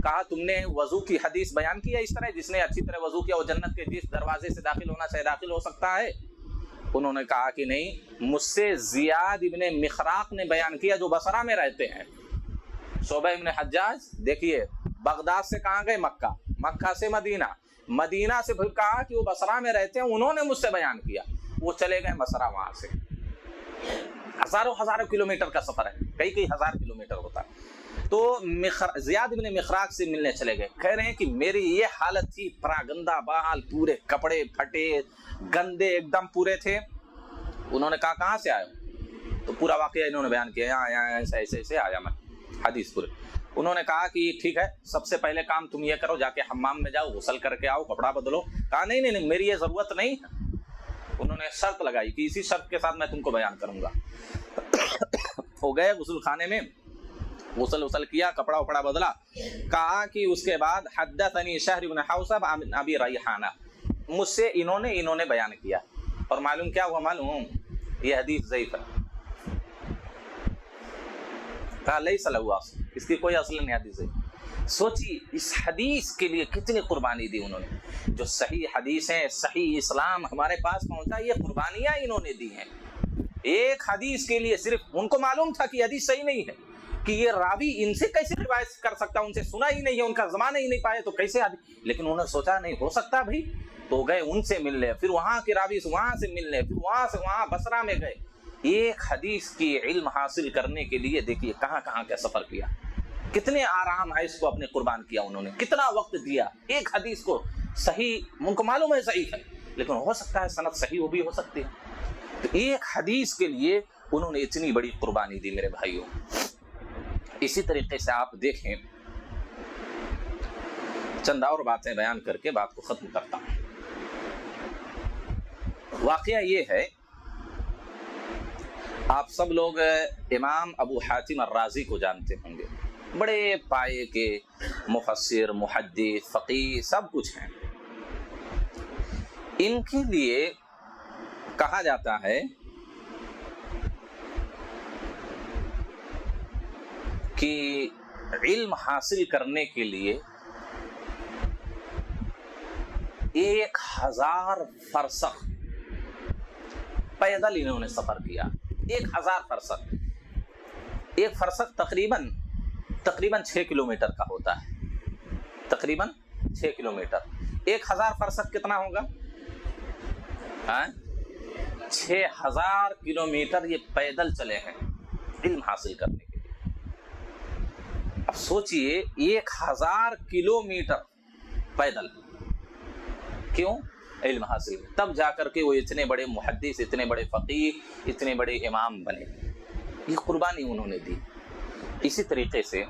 کہا تم نے وضو کی حدیث بیان کیا اس طرح، جس نے اچھی طرح وضو کیا وہ جنت کے جس دروازے سے داخل ہونا چاہے داخل ہو سکتا ہے؟ انہوں نے کہا کہ نہیں، مجھ سے زیاد ابن مخراق نے بیان کیا جو بصرہ میں رہتے ہیں۔ شعبہ ابن حجاج دیکھیے بغداد سے کہاں گئے؟ مکہ سے مدینہ سے پھر کہا کہ وہ بصرہ میں رہتے ہیں، انہوں نے مجھ سے بیان کیا، وہ چلے گئے بصرہ، وہاں سے ہزاروں کلومیٹر کا سفر ہے، کئی ہزار کلومیٹر ہوتا ہے، تو زیاد بن مخراق سے ملنے چلے گئے، کہہ رہے ہیں کہ میری یہ حالت تھی، پراگندہ بال، پورے کپڑے پھٹے گندے ایک دم پورے تھے۔ انہوں نے کہا کہاں سے آئے ہو؟ تو پورا واقعہ انہوں نے بیان کیا، یہاں ایسے ایسے ایسے آیا میں حدیث پورے. انہوں نے کہا کہ ٹھیک ہے، سب سے پہلے کام تم یہ کرو، جا کے حمام میں جاؤ، غسل کر کے آؤ، کپڑا بدلو. کہا نہیں نہیں نہیں، میری یہ ضرورت نہیں ہے. انہوں نے شرط لگائی کہ اسی شرط کے ساتھ میں تم کو بیان کروں گا. ہو گئے غسل خانے میں، غسل وسل کیا، کپڑا وپڑا بدلا. کہا کہ اس کے بعد حدثنی شہر بن حوشب عن ابی ریحانہ، مجھ سے انہوں نے بیان کیا. اور معلوم کیا ہوا؟ معلوم یہ حدیث ضعیف ہے. کہا لیس لہ اصل، اس کی کوئی اصل نہیں، حدیث ضعیف. سوچی اس حدیث کے لیے کتنی قربانی دی انہوں نے. جو صحیح حدیثیں، صحیح اسلام ہمارے پاس پہنچا، یہ قربانیاں انہوں نے دی ہیں. ایک حدیث کے لیے صرف ان کو معلوم تھا کہ حدیث صحیح نہیں ہے، کہ یہ راوی ان سے کیسے روایت کر سکتا، ان سے سنا ہی نہیں ہے، ان کا زمانہ ہی نہیں پائے تو کیسے حدیث. لیکن انہوں نے سوچا نہیں ہو سکتا بھائی، تو گئے ان سے ملنے، پھر وہاں کے راوی سے وہاں سے ملنے، پھر وہاں سے وہاں بصرہ میں گئے. ایک حدیث کی علم حاصل کرنے کے لیے دیکھیے کہاں کہاں کا سفر کیا، کتنے آرام ہے اس کو اپنے قربان کیا انہوں نے، کتنا وقت دیا. ایک حدیث کو صحیح ان کو معلوم ہے صحیح ہے، لیکن ہو سکتا ہے سند صحیح وہ بھی ہو سکتی ہے. تو ایک حدیث کے لیے انہوں نے اتنی بڑی قربانی دی میرے بھائیوں. اسی طریقے سے آپ دیکھیں، چند اور باتیں بیان کر کے بات کو ختم کرتا ہوں. واقعہ یہ ہے، آپ سب لوگ امام ابو حاتم الرازی کو جانتے ہوں گے، بڑے پائے کے مفسر، محدث، فقیہ سب کچھ ہیں. ان کے لیے کہا جاتا ہے کہ علم حاصل کرنے کے لیے 1000 فرسخ پیدل انہوں نے سفر کیا. 1000 فرسخ. ایک فرسخ تقریباً 6 کلومیٹر کا ہوتا ہے، تقریباً 6 کلومیٹر. 1000 فرسخ کتنا ہوگا؟ 6000 کلومیٹر یہ پیدل چلے ہیں علم حاصل کرنے کے لیے. اب سوچئے 1000 کلومیٹر پیدل، کیوں؟ علم حاصل. تب جا کر کے وہ اتنے بڑے محدث، اتنے بڑے فقیہ، اتنے بڑے امام بنے. یہ قربانی انہوں نے دی. اسی طریقے سے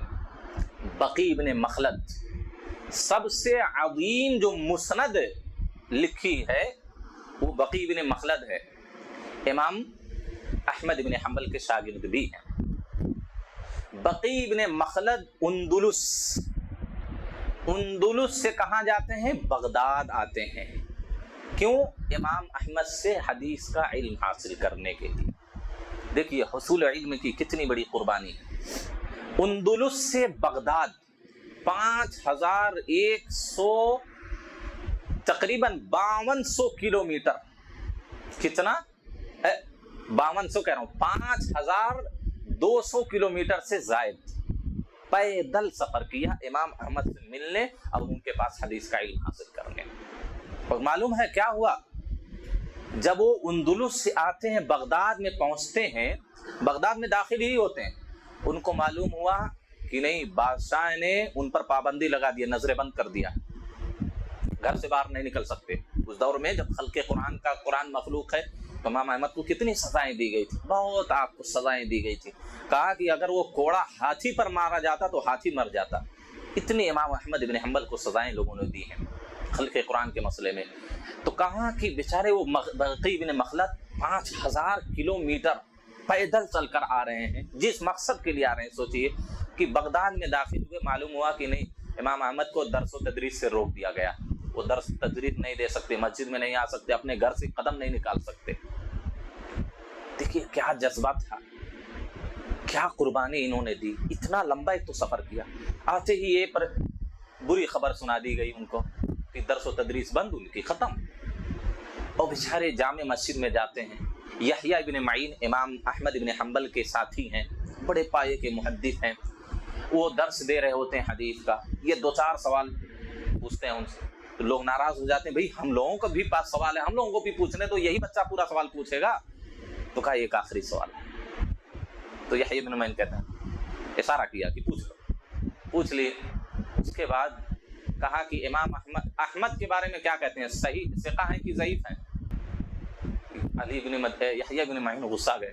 بقی بن مخلد، سب سے عظیم جو مسند لکھی ہے وہ بقی بن مخلد ہے. امام احمد بن حنبل کے شاگرد بھی ہیں. بقی بن مخلد اندلس سے کہاں جاتے ہیں؟ بغداد آتے ہیں. کیوں؟ امام احمد سے حدیث کا علم حاصل کرنے کے لیے. دیکھیے حصول علم کی کتنی بڑی قربانی ہے. اندلس سے بغداد 5100 تقریباً 5200 کلومیٹر. کتنا؟ 5200 کہہ رہا ہوں، 5200 کلومیٹر سے زائد پیدل سفر کیا امام احمد سے ملنے، اب ان کے پاس حدیث کا علم حاصل کرنے. اور معلوم ہے کیا ہوا؟ جب وہ اندلس سے آتے ہیں، بغداد میں پہنچتے ہیں، بغداد میں داخل ہی ہوتے ہیں، ان کو معلوم ہوا کہ نہیں، بادشاہ نے ان پر پابندی لگا دیا، نظر بند کر دیا، گھر سے باہر نہیں نکل سکتے. اس دور میں جب خلق قرآن مخلوق ہے تو امام احمد کو کتنی سزائیں دی گئی تھی، بہت آپ کو سزائیں دی گئی تھی. کہا کہ اگر وہ کوڑا ہاتھی پر مارا جاتا تو ہاتھی مر جاتا. اتنی امام احمد بن حنبل کو سزائیں لوگوں نے دی ہیں خلق قرآن کے مسئلے میں. تو کہا کہ بیچارے وہ بقی بن مخلد 5000 کلومیٹر پیدل چل کر آ رہے ہیں، جس مقصد کے لیے آ رہے ہیں. سوچئے کہ بغداد میں داخل ہوئے، معلوم ہوا کہ نہیں، امام احمد کو درس و تدریس سے روک دیا گیا. وہ درس تدریس نہیں دے سکتے، مسجد میں نہیں آ سکتے، اپنے گھر سے قدم نہیں نکال سکتے. دیکھیے کیا جذبہ تھا، کیا قربانی انہوں نے دی. اتنا لمبا ایک تو سفر کیا. آتے ہی یہ پر بری خبر سنا دی گئی ان کو کہ درس و تدریس بند، ان کی ختم. اور بیچارے جامع مسجد میں جاتے ہیں. یحییٰ ابن معین امام احمد ابن حنبل کے ساتھی ہیں، بڑے پائے کے محدث ہیں. وہ درس دے رہے ہوتے ہیں حدیث کا. یہ 2-4 سوال پوچھتے ہیں ان سے، تو لوگ ناراض ہو جاتے ہیں، بھئی ہم لوگوں کا بھی پاس سوال ہے، ہم لوگوں کو بھی پوچھنے تو یہی بچہ پورا سوال پوچھے گا. تو کہا ایک آخری سوال ہے. تو یحییٰ ابن معین کہتے ہیں، اشارہ کیا کہ پوچھ لیے. اس کے بعد کہا کہ امام احمد کے بارے میں کیا کہتے ہیں، صحیح ثقہ ہیں کہ ضعیف ہیں؟ یحییٰ ابن معین غصہ گئے.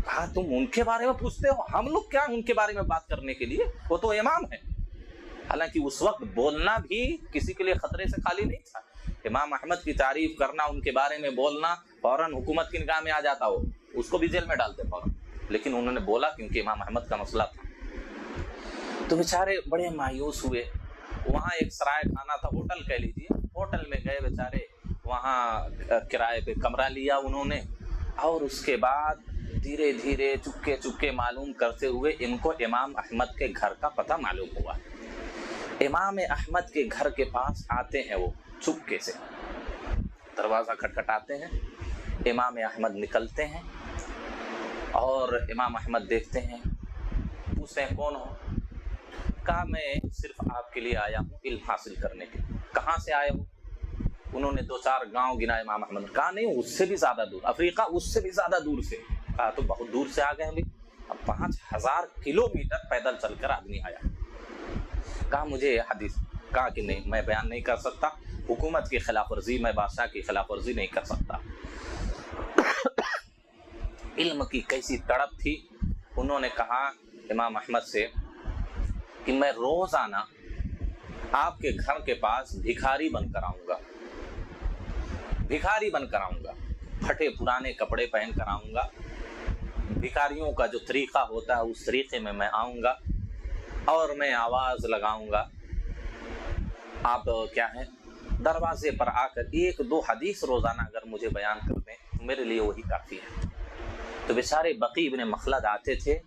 کہا تم ان کے بارے میں پوچھتے ہو، ہم لوگ کیا ان کے بارے میں بات کرنے کے لیے، وہ تو امام ہے۔ حالانکہ اس وقت بولنا بھی کسی کے لیے خطرے سے خالی نہیں تھا۔ امام احمد کی تعریف کرنا، ان کے بارے میں بولنا فوراً حکومت کی نگاہ میں آ جاتا، ہو اس کو بھی جیل میں ڈالتے فوراً، لیکن انہوں نے بولا کیونکہ امام احمد کا مسئلہ تھا۔ تو بیچارے بڑے مایوس ہوئے۔ وہاں ایک سرائے خانہ تھا، ہوٹل کہہ لیجیے، ہوٹل میں گئے بیچارے، وہاں کرائے پہ کمرہ لیا انہوں نے، اور اس کے بعد دھیرے دھیرے چپکے چپکے معلوم کرتے ہوئے ان کو امام احمد کے گھر کا پتہ معلوم ہوا۔ امام احمد کے گھر کے پاس آتے ہیں، وہ چپکے سے دروازہ کھٹکھٹاتے ہیں، امام احمد نکلتے ہیں اور امام احمد دیکھتے ہیں، پوچھتے ہیں کون ہو؟ کہا میں صرف آپ کے لیے آیا ہوں علم حاصل کرنے کے لیے۔ کہاں سے آئے ہو؟ انہوں نے 2-4 گاؤں گنا امام احمد۔ کہا نہیں، اس سے بھی زیادہ دور، افریقہ اس سے بھی زیادہ دور سے۔ کہا تو بہت دور سے آ گئے ہیں، اب 5000 کلومیٹر پیدل چل کر آدمی آیا۔ کہا مجھے حدیث، کہا کہ نہیں میں بیان نہیں کر سکتا، حکومت کی خلاف ورزی، میں بادشاہ کی خلاف ورزی نہیں کر سکتا۔ علم کی کیسی تڑپ تھی۔ انہوں نے کہا امام احمد سے کہ میں روزانہ آپ کے گھر کے پاس بھکاری بن کر آؤں گا، بھکاری بن کر آؤں گا، پھٹے پرانے کپڑے پہن کر آؤں گا، بھکاریوں کا جو طریقہ ہوتا ہے اس طریقے میں آؤں گا، اور میں آواز لگاؤں گا، آپ کیا ہے دروازے پر آ کر 1-2 حدیث روزانہ اگر مجھے بیان کر دیں میرے لیے وہی کافی ہے۔ تو بیچارے بقی ابن مخلد آتے تھے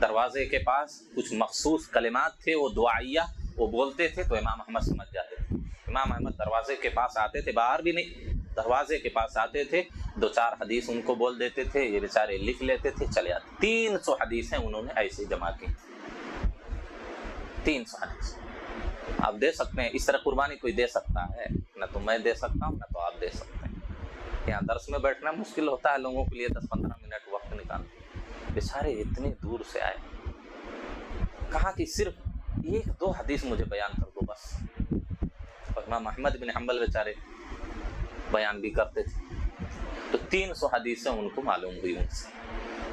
دروازے کے پاس، کچھ مخصوص کلمات تھے وہ دعائیہ، وہ بولتے تھے تو امام احمد سمجھ جاتے تھے۔ امام احمد دروازے کے پاس آتے تھے، باہر بھی نہیں، دروازے کے پاس آتے تھے، 2-4 حدیث ان کو بول دیتے تھے، یہ بیچارے لکھ لیتے تھے، چلے آتے۔ 300 حدیثیں انہوں نے ایسے جمع کی، 300 حدیث۔ آپ دے سکتے ہیں، اس طرح قربانی کوئی دے سکتا ہے؟ نہ تو میں دے سکتا ہوں، نہ تو آپ دے سکتے ہیں۔ یہاں درس میں بیٹھنا مشکل ہوتا ہے لوگوں کے لیے، 10-15 منٹ وقت نکالنا، بیچارے اتنے دور سے آئے۔ کہا کہ صرف 1-2 حدیث مجھے بیان کر دو بس، اور امام احمد بن حنبل بیچارے بیان بھی کرتے تھے، تو 300 حدیثیں ان کو معلوم ہوئی ان سے۔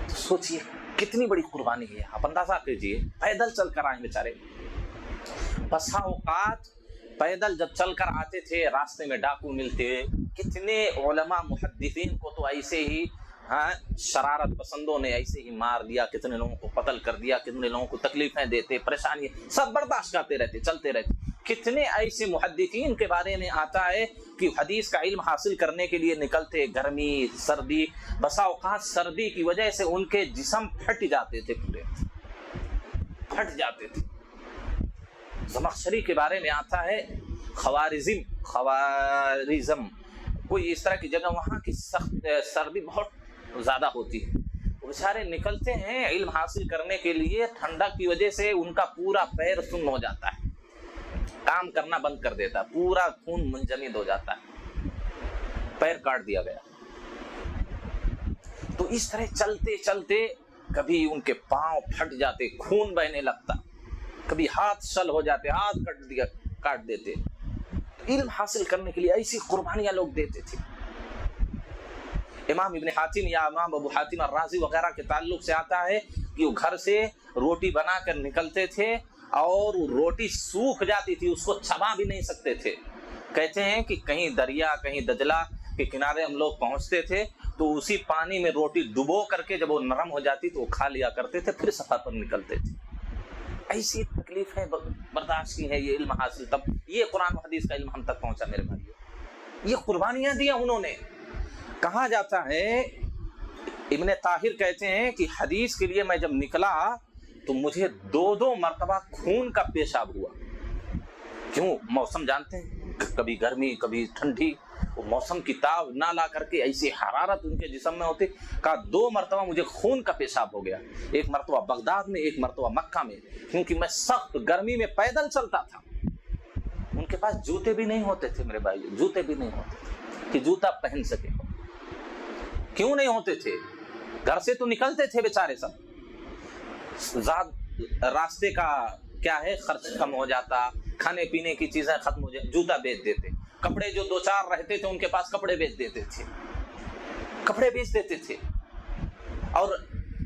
تو سوچئے کتنی بڑی قربانی ہے، آپ اندازہ کیجئے، پیدل چل کر آئے بیچارے۔ بسا اوقات پیدل جب چل کر آتے تھے راستے میں ڈاکو ملتے، کتنے علماء محدثین کو تو ایسے ہی شرارت پسندوں نے ایسے ہی مار دیا، کتنے لوگوں کو قتل کر دیا، کتنے لوگوں کو تکلیفیں دیتے، پریشانی سب برداشت کرتے رہتے، چلتے رہتے۔ کتنے ایسے محدثین کے بارے میں آتا ہے کہ حدیث کا علم حاصل کرنے کے لیے نکلتے، گرمی سردی، بسا اوقات سردی کی وجہ سے ان کے جسم پھٹ جاتے تھے، پورے پھٹ جاتے تھے۔ زمخشری کے بارے میں آتا ہے خوارزم کوئی اس طرح کی جگہ، وہاں کی سخت سردی بہت زیادہ ہوتی ہے، وہ بیچارے نکلتے ہیں علم حاصل کرنے کے لیے، ٹھنڈک کی وجہ سے ان کا پورا پیر سن ہو جاتا ہے، کام کرنا بند کر دیتا ہے، پورا خون منجمد ہو جاتا ہے، پیر کاٹ دیا گیا۔ تو اس طرح چلتے چلتے کبھی ان کے پاؤں پھٹ جاتے، خون بہنے لگتا، کبھی ہاتھ شل ہو جاتے، ہاتھ کاٹ دیتے۔ علم حاصل کرنے کے لیے ایسی قربانیاں لوگ دیتے تھے۔ امام ابن حاتم یا امام ابو حاتم الرازی وغیرہ کے تعلق سے آتا ہے کہ وہ گھر سے روٹی بنا کر نکلتے تھے اور روٹی سوکھ جاتی تھی، اس کو چبا بھی نہیں سکتے تھے۔ کہتے ہیں کہ کہیں دریا، کہیں دجلہ کے کنارے ہم لوگ پہنچتے تھے تو اسی پانی میں روٹی ڈبو کر کے جب وہ نرم ہو جاتی تو وہ کھا لیا کرتے تھے، پھر سفر پر نکلتے تھے۔ ایسی تکلیفیں برداشت کی ہیں، یہ علم حاصل، تب یہ قرآن و حدیث کا علم ہم تک پہنچا میرے بھائیو۔ یہ قربانیاں دیا انہوں نے۔ کہا جاتا ہے، ابن طاہر کہتے ہیں کہ حدیث کے لیے میں جب نکلا تو مجھے 2 مرتبہ خون کا پیشاب ہوا۔ کیوں؟ موسم جانتے ہیں، کبھی گرمی کبھی ٹھنڈی، وہ موسم کی تاب نہ لا کر کے ایسی حرارت ان کے جسم میں ہوتی۔ کہا 2 مرتبہ مجھے خون کا پیشاب ہو گیا، ایک مرتبہ بغداد میں، ایک مرتبہ مکہ میں، کیونکہ میں سخت گرمی میں پیدل چلتا تھا۔ ان کے پاس جوتے بھی نہیں ہوتے تھے میرے بھائی، جوتے بھی نہیں ہوتے تھے کہ جوتا پہن سکے۔ کیوں نہیں ہوتے تھے؟ گھر سے تو نکلتے تھے بیچارے سب، راستے کا کیا ہے خرچ کم ہو جاتا، کھانے پینے کی چیزیں ختم ہو جاتی، جوتا بیچ دیتے، کپڑے جو 2-4 رہتے تھے ان کے پاس کپڑے بیچ دیتے تھے، کپڑے بیچ دیتے تھے۔ اور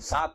7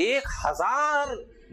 1000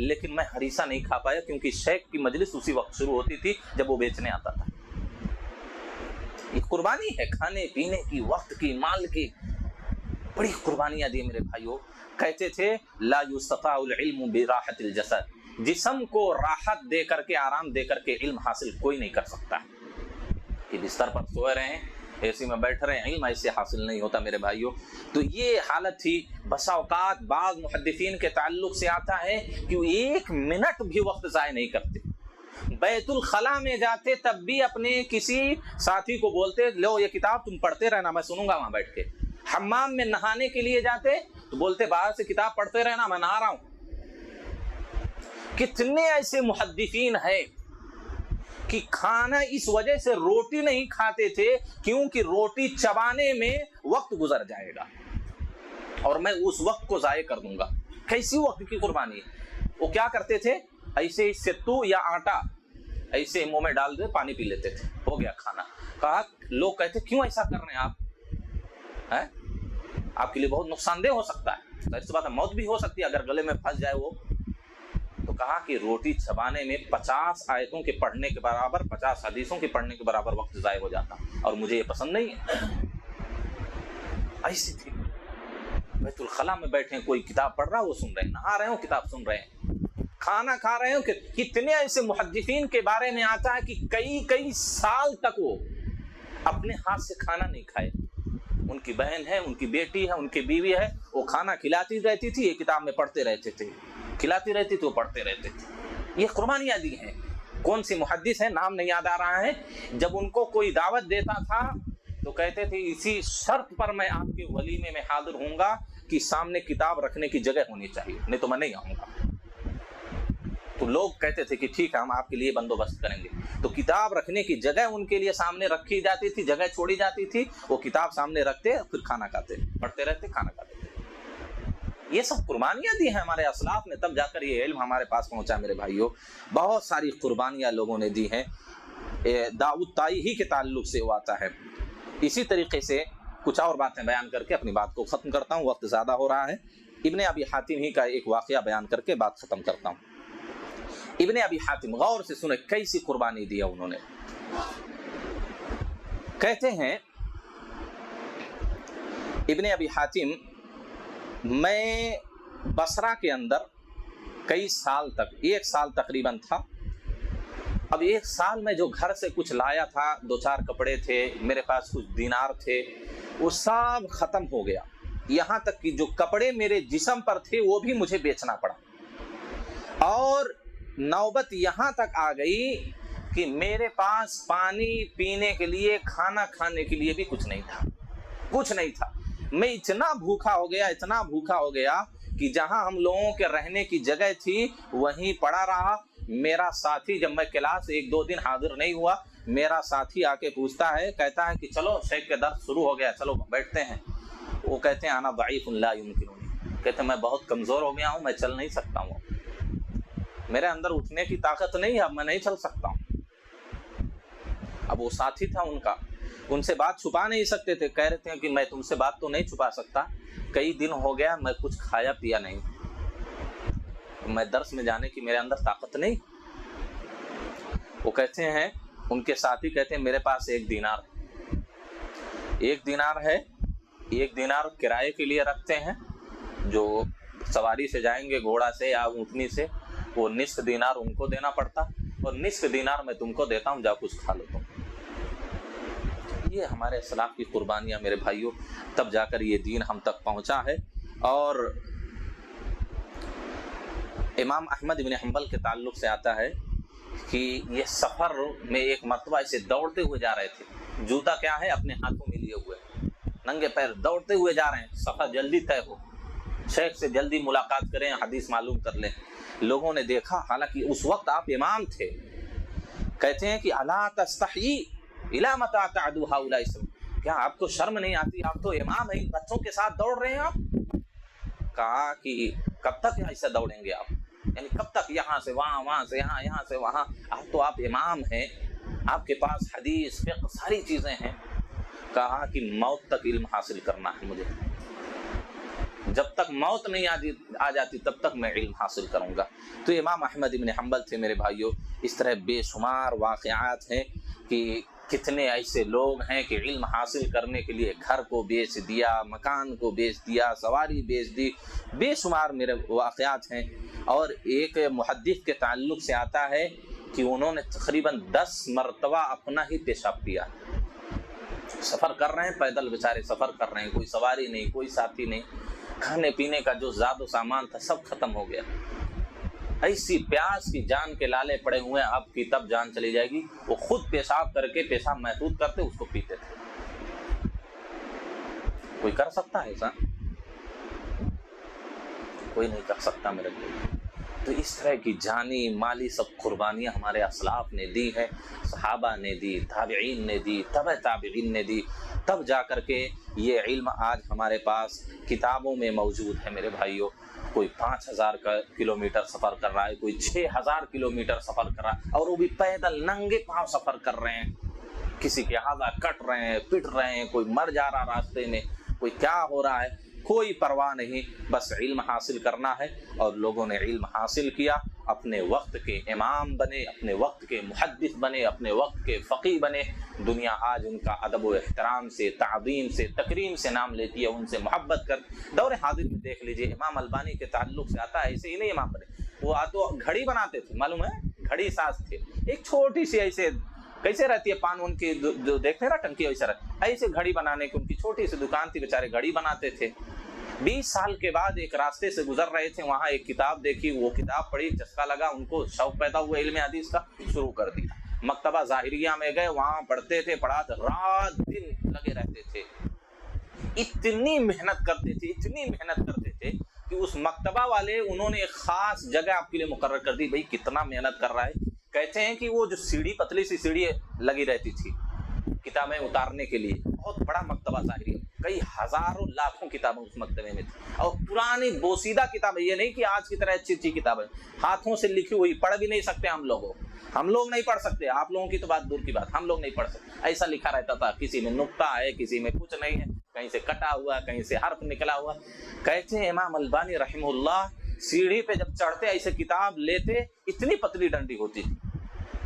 لیکن میں ہریسہ نہیں کھا پایا کیونکہ شیخ کی مجلس اسی وقت شروع ہوتی تھی جب وہ بیچنے آتا تھا۔ یہ قربانی ہے کھانے پینے کی، وقت کی، مال کی، بڑی قربانیاں دی میرے بھائیوں۔ کہتے تھے لا یستطاع العلم براحت الجسد، جسم کو راحت دے کر کے، آرام دے کر کے علم حاصل کوئی نہیں کر سکتا۔ کہ بستر پر سوئے رہے ہیں، اے سی میں بیٹھ رہے ہیں، علم ایسے حاصل نہیں ہوتا میرے بھائیوں۔ تو یہ حالت تھی۔ بسا اوقات بعض محدثین کے تعلق سے آتا ہے کہ وہ 1 منٹ بھی وقت ضائع نہیں کرتے، بیت الخلاء میں جاتے تب بھی اپنے کسی ساتھی کو بولتے لو یہ کتاب تم پڑھتے رہنا، میں سنوں گا وہاں بیٹھ کے۔ حمام میں نہانے کے لیے جاتے تو بولتے باہر سے کتاب پڑھتے رہنا، میں نہا رہا ہوں۔ کتنے ایسے محدثین ہیں کہ کھانا اس وجہ سے روٹی نہیں کھاتے تھے کیونکہ روٹی چبانے میں وقت گزر جائے گا اور میں اس وقت کو ضائع کر دوں گا۔ کیسی وقت کی قربانی ہے؟ وہ کیا کرتے تھے، ایسے ہی ستو یا آٹا ایسے منہ میں ڈال دے پانی پی لیتے تھے، ہو گیا کھانا۔ کہا لوگ کہتے کیوں ایسا کر رہے ہیں آپ کے لیے بہت نقصان دہ ہو سکتا ہے، ظاہر سی بات ہے موت بھی ہو سکتی ہے اگر گلے میں پھنس جائے وہ۔ تو کہا کہ روٹی چبانے میں 50 آیتوں کے پڑھنے کے برابر، 50 حدیثوں کے پڑھنے کے برابر وقت ضائع ہو جاتا اور مجھے یہ پسند نہیں ہے۔ ایسی تھی، بیت الخلاء میں بیٹھے ہیں، کوئی کتاب پڑھ رہا وہ سن رہے ہیں، نہا رہے ہو کتاب سن رہے ہیں، کھانا کھا رہے ہو۔ کتنے ایسے محدثین کے بارے میں آتا ہے کہ کئی سال تک وہ اپنے ہاتھ سے کھانا نہیں کھائے۔ ان کی بہن ہے، ان کی بیٹی ہے، ان کی بیوی ہے، وہ کھانا کھلاتی رہتی تھی، یہ کتاب میں پڑھتے رہتے تھے، کھلاتی رہتی تھی وہ پڑھتے رہتے تھے۔ یہ قربانیاں دی ہیں۔ کون سی محدث ہے نام نہیں یاد آ رہا ہے، جب ان کو کوئی دعوت دیتا تھا تو کہتے تھے اسی شرط پر میں آپ کے ولیمے میں حاضر ہوں گا کہ سامنے کتاب رکھنے کی جگہ ہونی چاہیے، نہیں تو میں نہیں آؤں گا۔ تو لوگ کہتے تھے کہ ٹھیک ہے ہم آپ کے لیے بندوبست کریں گے۔ تو کتاب رکھنے کی جگہ ان کے لیے سامنے رکھی جاتی تھی، جگہ چھوڑی جاتی تھی، وہ کتاب سامنے رکھتے پھر کھانا کھاتے، پڑھتے رہتے کھانا کھاتے تھے۔ یہ سب قربانیاں دی ہیں ہمارے اسلاف نے، تب جا کر یہ علم ہمارے پاس پہنچا میرے بھائیوں۔ بہت ساری قربانیاں لوگوں نے دی ہیں۔ داؤد طائی ہی کے تعلق سے وہ آتا ہے۔ اسی طریقے سے کچھ اور باتیں بیان کر کے اپنی بات کو ختم کرتا ہوں، وقت زیادہ ہو رہا ہے۔ ابن ابی حاتم ہی کا ایک واقعہ بیان کر کے بات ختم کرتا ہوں۔ ابن ابی حاتم، غور سے سنیں کیسی قربانی دیا انہوں نے۔ کہتے ہیں ابن ابی حاتم، میں بصرہ کے اندر کئی سال تک، 1 سال تقریباً تھا۔ اب 1 سال میں جو گھر سے کچھ لایا تھا، 2-4 کپڑے تھے، میرے پاس کچھ دینار تھے، وہ سب ختم ہو گیا۔ یہاں تک کہ جو کپڑے میرے جسم پر تھے وہ بھی مجھے بیچنا پڑا۔ اور نوبت یہاں تک آ گئی کہ میرے پاس پانی پینے کے لیے، کھانا کھانے کے لیے بھی کچھ نہیں تھا۔ میں اتنا بھوکا ہو گیا کہ جہاں ہم لوگوں کے رہنے کی جگہ تھی وہیں پڑا رہا۔ میرا ساتھی، جب میں کلاس 1-2 دن حاضر نہیں ہوا، میرا ساتھی آ کے پوچھتا ہے، کہتا ہے کہ چلو شیخ کے درس شروع ہو گیا، چلو بیٹھتے ہیں۔ وہ کہتے ہیں انا ضعیف لا یمکننی، کہتے ہیں میں بہت کمزور ہو گیا ہوں، میں چل نہیں سکتا ہوں، میرے اندر اٹھنے کی طاقت نہیں ہے، اب میں نہیں چل سکتا ہوں۔ اب وہ ساتھی تھا ان کا، ان سے بات چھپا نہیں سکتے تھے، کہہ رہے تھے کہ میں تم سے بات تو نہیں چھپا سکتا، کئی دن ہو گیا میں کچھ کھایا پیا نہیں، میں درس میں جانے کی میرے اندر طاقت نہیں۔ وہ کہتے ہیں، ان کے ساتھی کہتے ہیں میرے پاس 1 دینار ہے، 1 دینار کرائے کے لیے رکھتے ہیں، جو سواری سے جائیں گے گھوڑا سے یا اونٹنی سے، وہ نصف دینار ان کو دینا پڑتا اور نصف دینار میں تم کو دیتا ہوں، جاؤ کچھ کھا لو تم۔ یہ ہمارے اسلاف کی قربانیاں میرے بھائیوں، تب جا کر یہ دین ہم تک پہنچا ہے۔ اور امام احمد بن حنبل کے تعلق سے آتا ہے کہ یہ سفر میں ایک مرتبہ اسے دوڑتے ہوئے جا رہے تھے، جوتا کیا ہے اپنے ہاتھوں میں لیے ہوئے، ننگے پیر دوڑتے ہوئے جا رہے ہیں، سفر جلدی طے ہو، شیخ سے جلدی ملاقات کریں، حدیث معلوم کر لیں۔ لوگوں نے دیکھا، حالانکہ اس وقت آپ امام تھے، کہتے ہیں کہ الا تستحیی الی متی تعدو ہؤلاء، کیا آپ کو شرم نہیں آتی؟ آپ تو امام ہیں، بچوں کے ساتھ دوڑ رہے ہیں آپ۔ کہا کہ کب تک ایسا دوڑیں گے آپ، یعنی کب تک یہاں سے وہاں، وہاں سے یہاں، یہاں سے وہاں؟ آپ امام ہیں، آپ کے پاس حدیث فقہ ساری چیزیں ہیں۔ کہا کہ موت تک علم حاصل کرنا ہے مجھے، جب تک موت نہیں آ جاتی تب تک میں علم حاصل کروں گا۔ تو امام احمد بن حنبل تھے میرے بھائیوں۔ اس طرح بے شمار واقعات ہیں کہ کتنے ایسے لوگ ہیں کہ علم حاصل کرنے کے لیے گھر کو بیچ دیا، مکان کو بیچ دیا، سواری بیچ دی، بے شمار میرے واقعات ہیں۔ اور ایک محدث کے تعلق سے آتا ہے کہ انہوں نے تقریباً 10 مرتبہ اپنا ہی پیشاب کیا۔ سفر کر رہے ہیں، پیدل بیچارے سفر کر رہے ہیں، کوئی سواری نہیں، کوئی ساتھی نہیں، کھانے پینے کا جو زاد و سامان تھا سب ختم ہو گیا۔ ایسی پیاس کی جان کے لالے پڑے ہوئے ہیں، اب کی تب جان چلی جائے گی۔ وہ خود پیشاب کر کے پیشاب محسوس کرتے اس کو پیتے تھے۔ کوئی کر سکتا ہے ایسا؟ کوئی نہیں کر سکتا میرے بھائی۔ تو اس طرح کی جانی مالی سب قربانیاں ہمارے اسلاف نے دی ہے، صحابہ نے دی، تابعین نے دی، تبع تابعین نے دی، تب جا کر کے یہ علم آج ہمارے پاس کتابوں میں موجود ہے میرے بھائیوں۔ کوئی 5000 کلومیٹر سفر کر رہا ہے، کوئی 6000 کلومیٹر سفر کر رہا ہے، اور وہ بھی پیدل ننگے پاؤں سفر کر رہے ہیں۔ کسی کے اعضاء کٹ رہے ہیں، پٹ رہے ہیں، کوئی مر جا رہا راستے میں، کوئی کیا ہو رہا ہے، کوئی پرواہ نہیں، بس علم حاصل کرنا ہے۔ اور لوگوں نے علم حاصل کیا، اپنے وقت کے امام بنے، اپنے وقت کے محدث بنے، اپنے وقت کے فقیہ بنے۔ دنیا آج ان کا ادب و احترام سے، تعظیم سے، تکریم سے نام لیتی ہے، ان سے محبت کر۔ دور حاضر میں دیکھ لیجئے، امام البانی کے تعلق سے آتا ہے، ایسے ہی نہیں امام بنے، وہ تو گھڑی بناتے تھے، معلوم ہے، گھڑی ساز تھے، ایک چھوٹی سی ایسے کیسے رہتی ہے پان ان کی جو دیکھتے ہیں نا ٹنکی، ویسا رہتی، ایسے گھڑی بنانے کی ان کی چھوٹی سی دکان تھی، بیچارے گھڑی بناتے تھے۔ 20 سال کے بعد ایک راستے سے گزر رہے تھے، وہاں ایک کتاب دیکھی، وہ کتاب پڑھی، چسکا لگا، ان کو شوق پیدا ہوا علم حدیث کا، شروع کر دیا۔ مکتبہ ظاہریہ میں گئے، وہاں پڑھتے تھے، پڑھاتے، رات دن لگے رہتے تھے، اتنی محنت کرتے تھے، اتنی محنت کرتے تھے کہ اس مکتبہ والے انہوں نے ایک خاص جگہ آپ کے لیے مقرر کر دی۔ بھائی کتنا محنت کر رہا ہے، کہتے ہیں کہ وہ جو سیڑھی، پتلی سی سیڑھی لگی رہتی تھی کتابیں اتارنے کے لیے، بہت بڑا مکتبہ ظاہری، کئی ہزاروں لاکھوں کتابیں اس مکتبے میں تھی، اور پرانی بوسیدہ کتابیں، یہ نہیں کہ آج کی طرح اچھی اچھی کتابیں، ہاتھوں سے لکھی ہوئی، پڑھ بھی نہیں سکتے ہم لوگ نہیں پڑھ سکتے، آپ لوگوں کی تو بات دور کی بات، ہم لوگ نہیں پڑھ سکتے، ایسا لکھا رہتا تھا، کسی میں نقطہ ہے، کسی میں کچھ نہیں ہے، کہیں سے کٹا ہوا، کہیں سے حرف نکلا ہوا۔ کہتے ہیں امام البانی رحمہ اللہ سیڑھی پہ جب چڑھتے ایسے کتاب لیتے، اتنی پتلی ڈنڈی ہوتی تھی،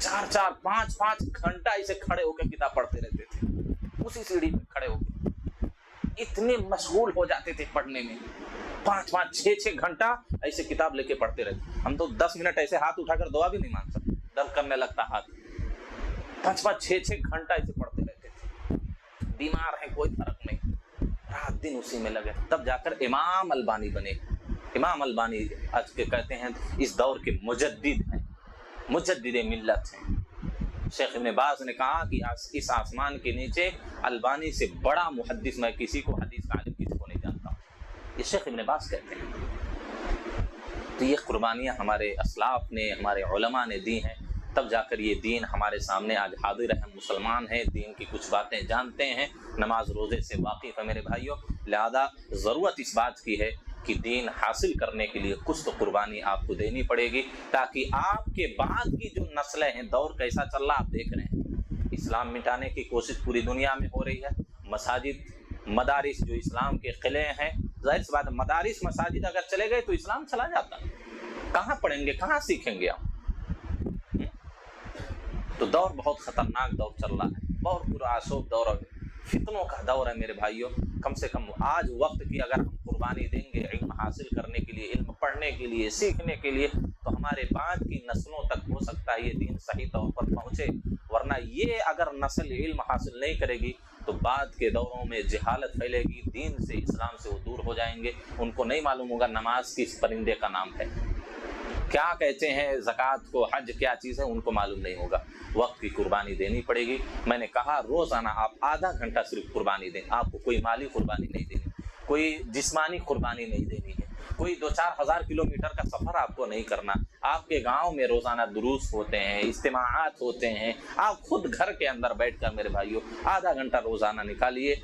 4 5 گھنٹہ ایسے کھڑے ہو کے کتاب پڑھتے رہتے تھے، اسی سیڑھی پہ کھڑے ہو کے، اتنے مشغول ہو جاتے تھے پڑھنے میں، 5 6 گھنٹہ ایسے کتاب لے کے پڑھتے رہتے۔ ہم تو 10 منٹ ایسے ہاتھ اٹھا کر دعا بھی نہیں مانگ سکتے، درد کرنے لگتا ہاتھ۔ 5 6 گھنٹہ ایسے پڑھتے رہتے تھے، بیمار ہے کوئی فرق نہیں، رات دن اسی میں لگے، تب جا کر امام البانی بنے۔ امام البانی آج کے کہتے ہیں اس دور کے مجدد ہیں، مجدد ملت ہیں۔ شیخ ابن باز نے کہا کہ اس آسمان کے نیچے البانی سے بڑا محدث میں کسی کو، حدیث کا عالم کسی کو نہیں جانتا ہوں، یہ شیخ ابن باز کہتے ہیں۔ تو یہ قربانیاں ہمارے اسلاف نے، ہمارے علماء نے دی ہیں، تب جا کر یہ دین ہمارے سامنے آج حاضر ہے، ہم مسلمان ہیں، دین کی کچھ باتیں جانتے ہیں، نماز روزے سے واقف ہے میرے بھائیوں۔ لہذا ضرورت اس بات کی ہے کہ دین حاصل کرنے کے لیے کچھ تو قربانی آپ کو دینی پڑے گی، تاکہ آپ کے بعد کی جو نسلیں ہیں، دور کیسا چل رہا آپ دیکھ رہے ہیں، اسلام مٹانے کی کوشش پوری دنیا میں ہو رہی ہے، مساجد، مدارس جو اسلام کے قلعے ہیں، ظاہر سی بات ہے مدارس مساجد اگر چلے گئے تو اسلام چلا جاتا، کہاں پڑھیں گے، کہاں سیکھیں گے آپ؟ تو دور بہت خطرناک دور چل رہا ہے، بہت پرآشوب دور ہے، فتنوں کا دور ہے میرے بھائیوں۔ کم سے کم آج وقت کی اگر ہم قربانی دیں گے علم حاصل کرنے کے لیے، علم پڑھنے کے لیے، سیکھنے کے لیے، تو ہمارے بعد کی نسلوں تک ہو سکتا ہے یہ دین صحیح طور پر پہنچے، ورنہ یہ اگر نسل علم حاصل نہیں کرے گی تو بعد کے دوروں میں جہالت پھیلے گی، دین سے، اسلام سے وہ دور ہو جائیں گے، ان کو نہیں معلوم ہوگا نماز کس پرندے کا نام ہے، کیا کہتے ہیں زکوٰۃ کو، حج کیا چیز ہے، ان کو معلوم نہیں ہوگا۔ وقت کی قربانی دینی پڑے گی۔ میں نے کہا روزانہ آپ آدھا گھنٹہ صرف قربانی دیں، آپ کو کوئی مالی قربانی نہیں دینی، کوئی جسمانی قربانی نہیں دینی ہے، کوئی 2-4 ہزار کلومیٹر کا سفر آپ کو نہیں کرنا، آپ کے گاؤں میں روزانہ دروس ہوتے ہیں، اجتماعات ہوتے ہیں، آپ خود گھر کے اندر بیٹھ کر میرے بھائیوں آدھا گھنٹہ روزانہ نکالیے،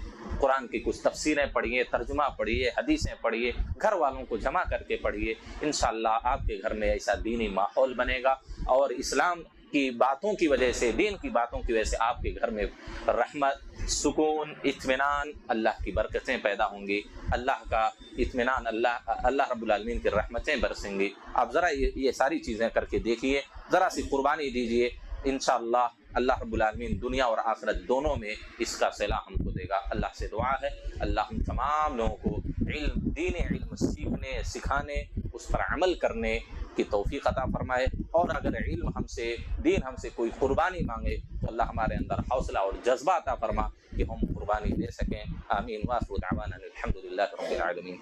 قرآن کی کچھ تفسیریں پڑھیے، ترجمہ پڑھیے، حدیثیں پڑھیے، گھر والوں کو جمع کر کے پڑھیے، انشاءاللہ آپ کے گھر میں ایسا دینی ماحول بنے گا اور اسلام کی باتوں کی وجہ سے، دین کی باتوں کی وجہ سے آپ کے گھر میں رحمت، سکون، اطمینان، اللہ کی برکتیں پیدا ہوں گی، اللہ کا اطمینان، اللہ رب العالمین کی رحمتیں برسیں گی۔ آپ ذرا یہ ساری چیزیں کر کے دیکھیے، ذرا سی قربانی دیجیے، انشاءاللہ اللہ رب العالمین دنیا اور آخرت دونوں میں اس کا صلہ ہم کو دے گا۔ اللہ سے دعا ہے اللہ ہم تمام لوگوں کو دین علم سیکھنے، سکھانے، اس پر عمل کرنے کی توفیق عطا فرمائے، اور اگر علم ہم سے، دین ہم سے کوئی قربانی مانگے تو اللہ ہمارے اندر حوصلہ اور جذبہ عطا فرما کہ ہم قربانی دے سکیں۔ آمین۔ وآخر دعوانا الحمدللہ رب العالمین۔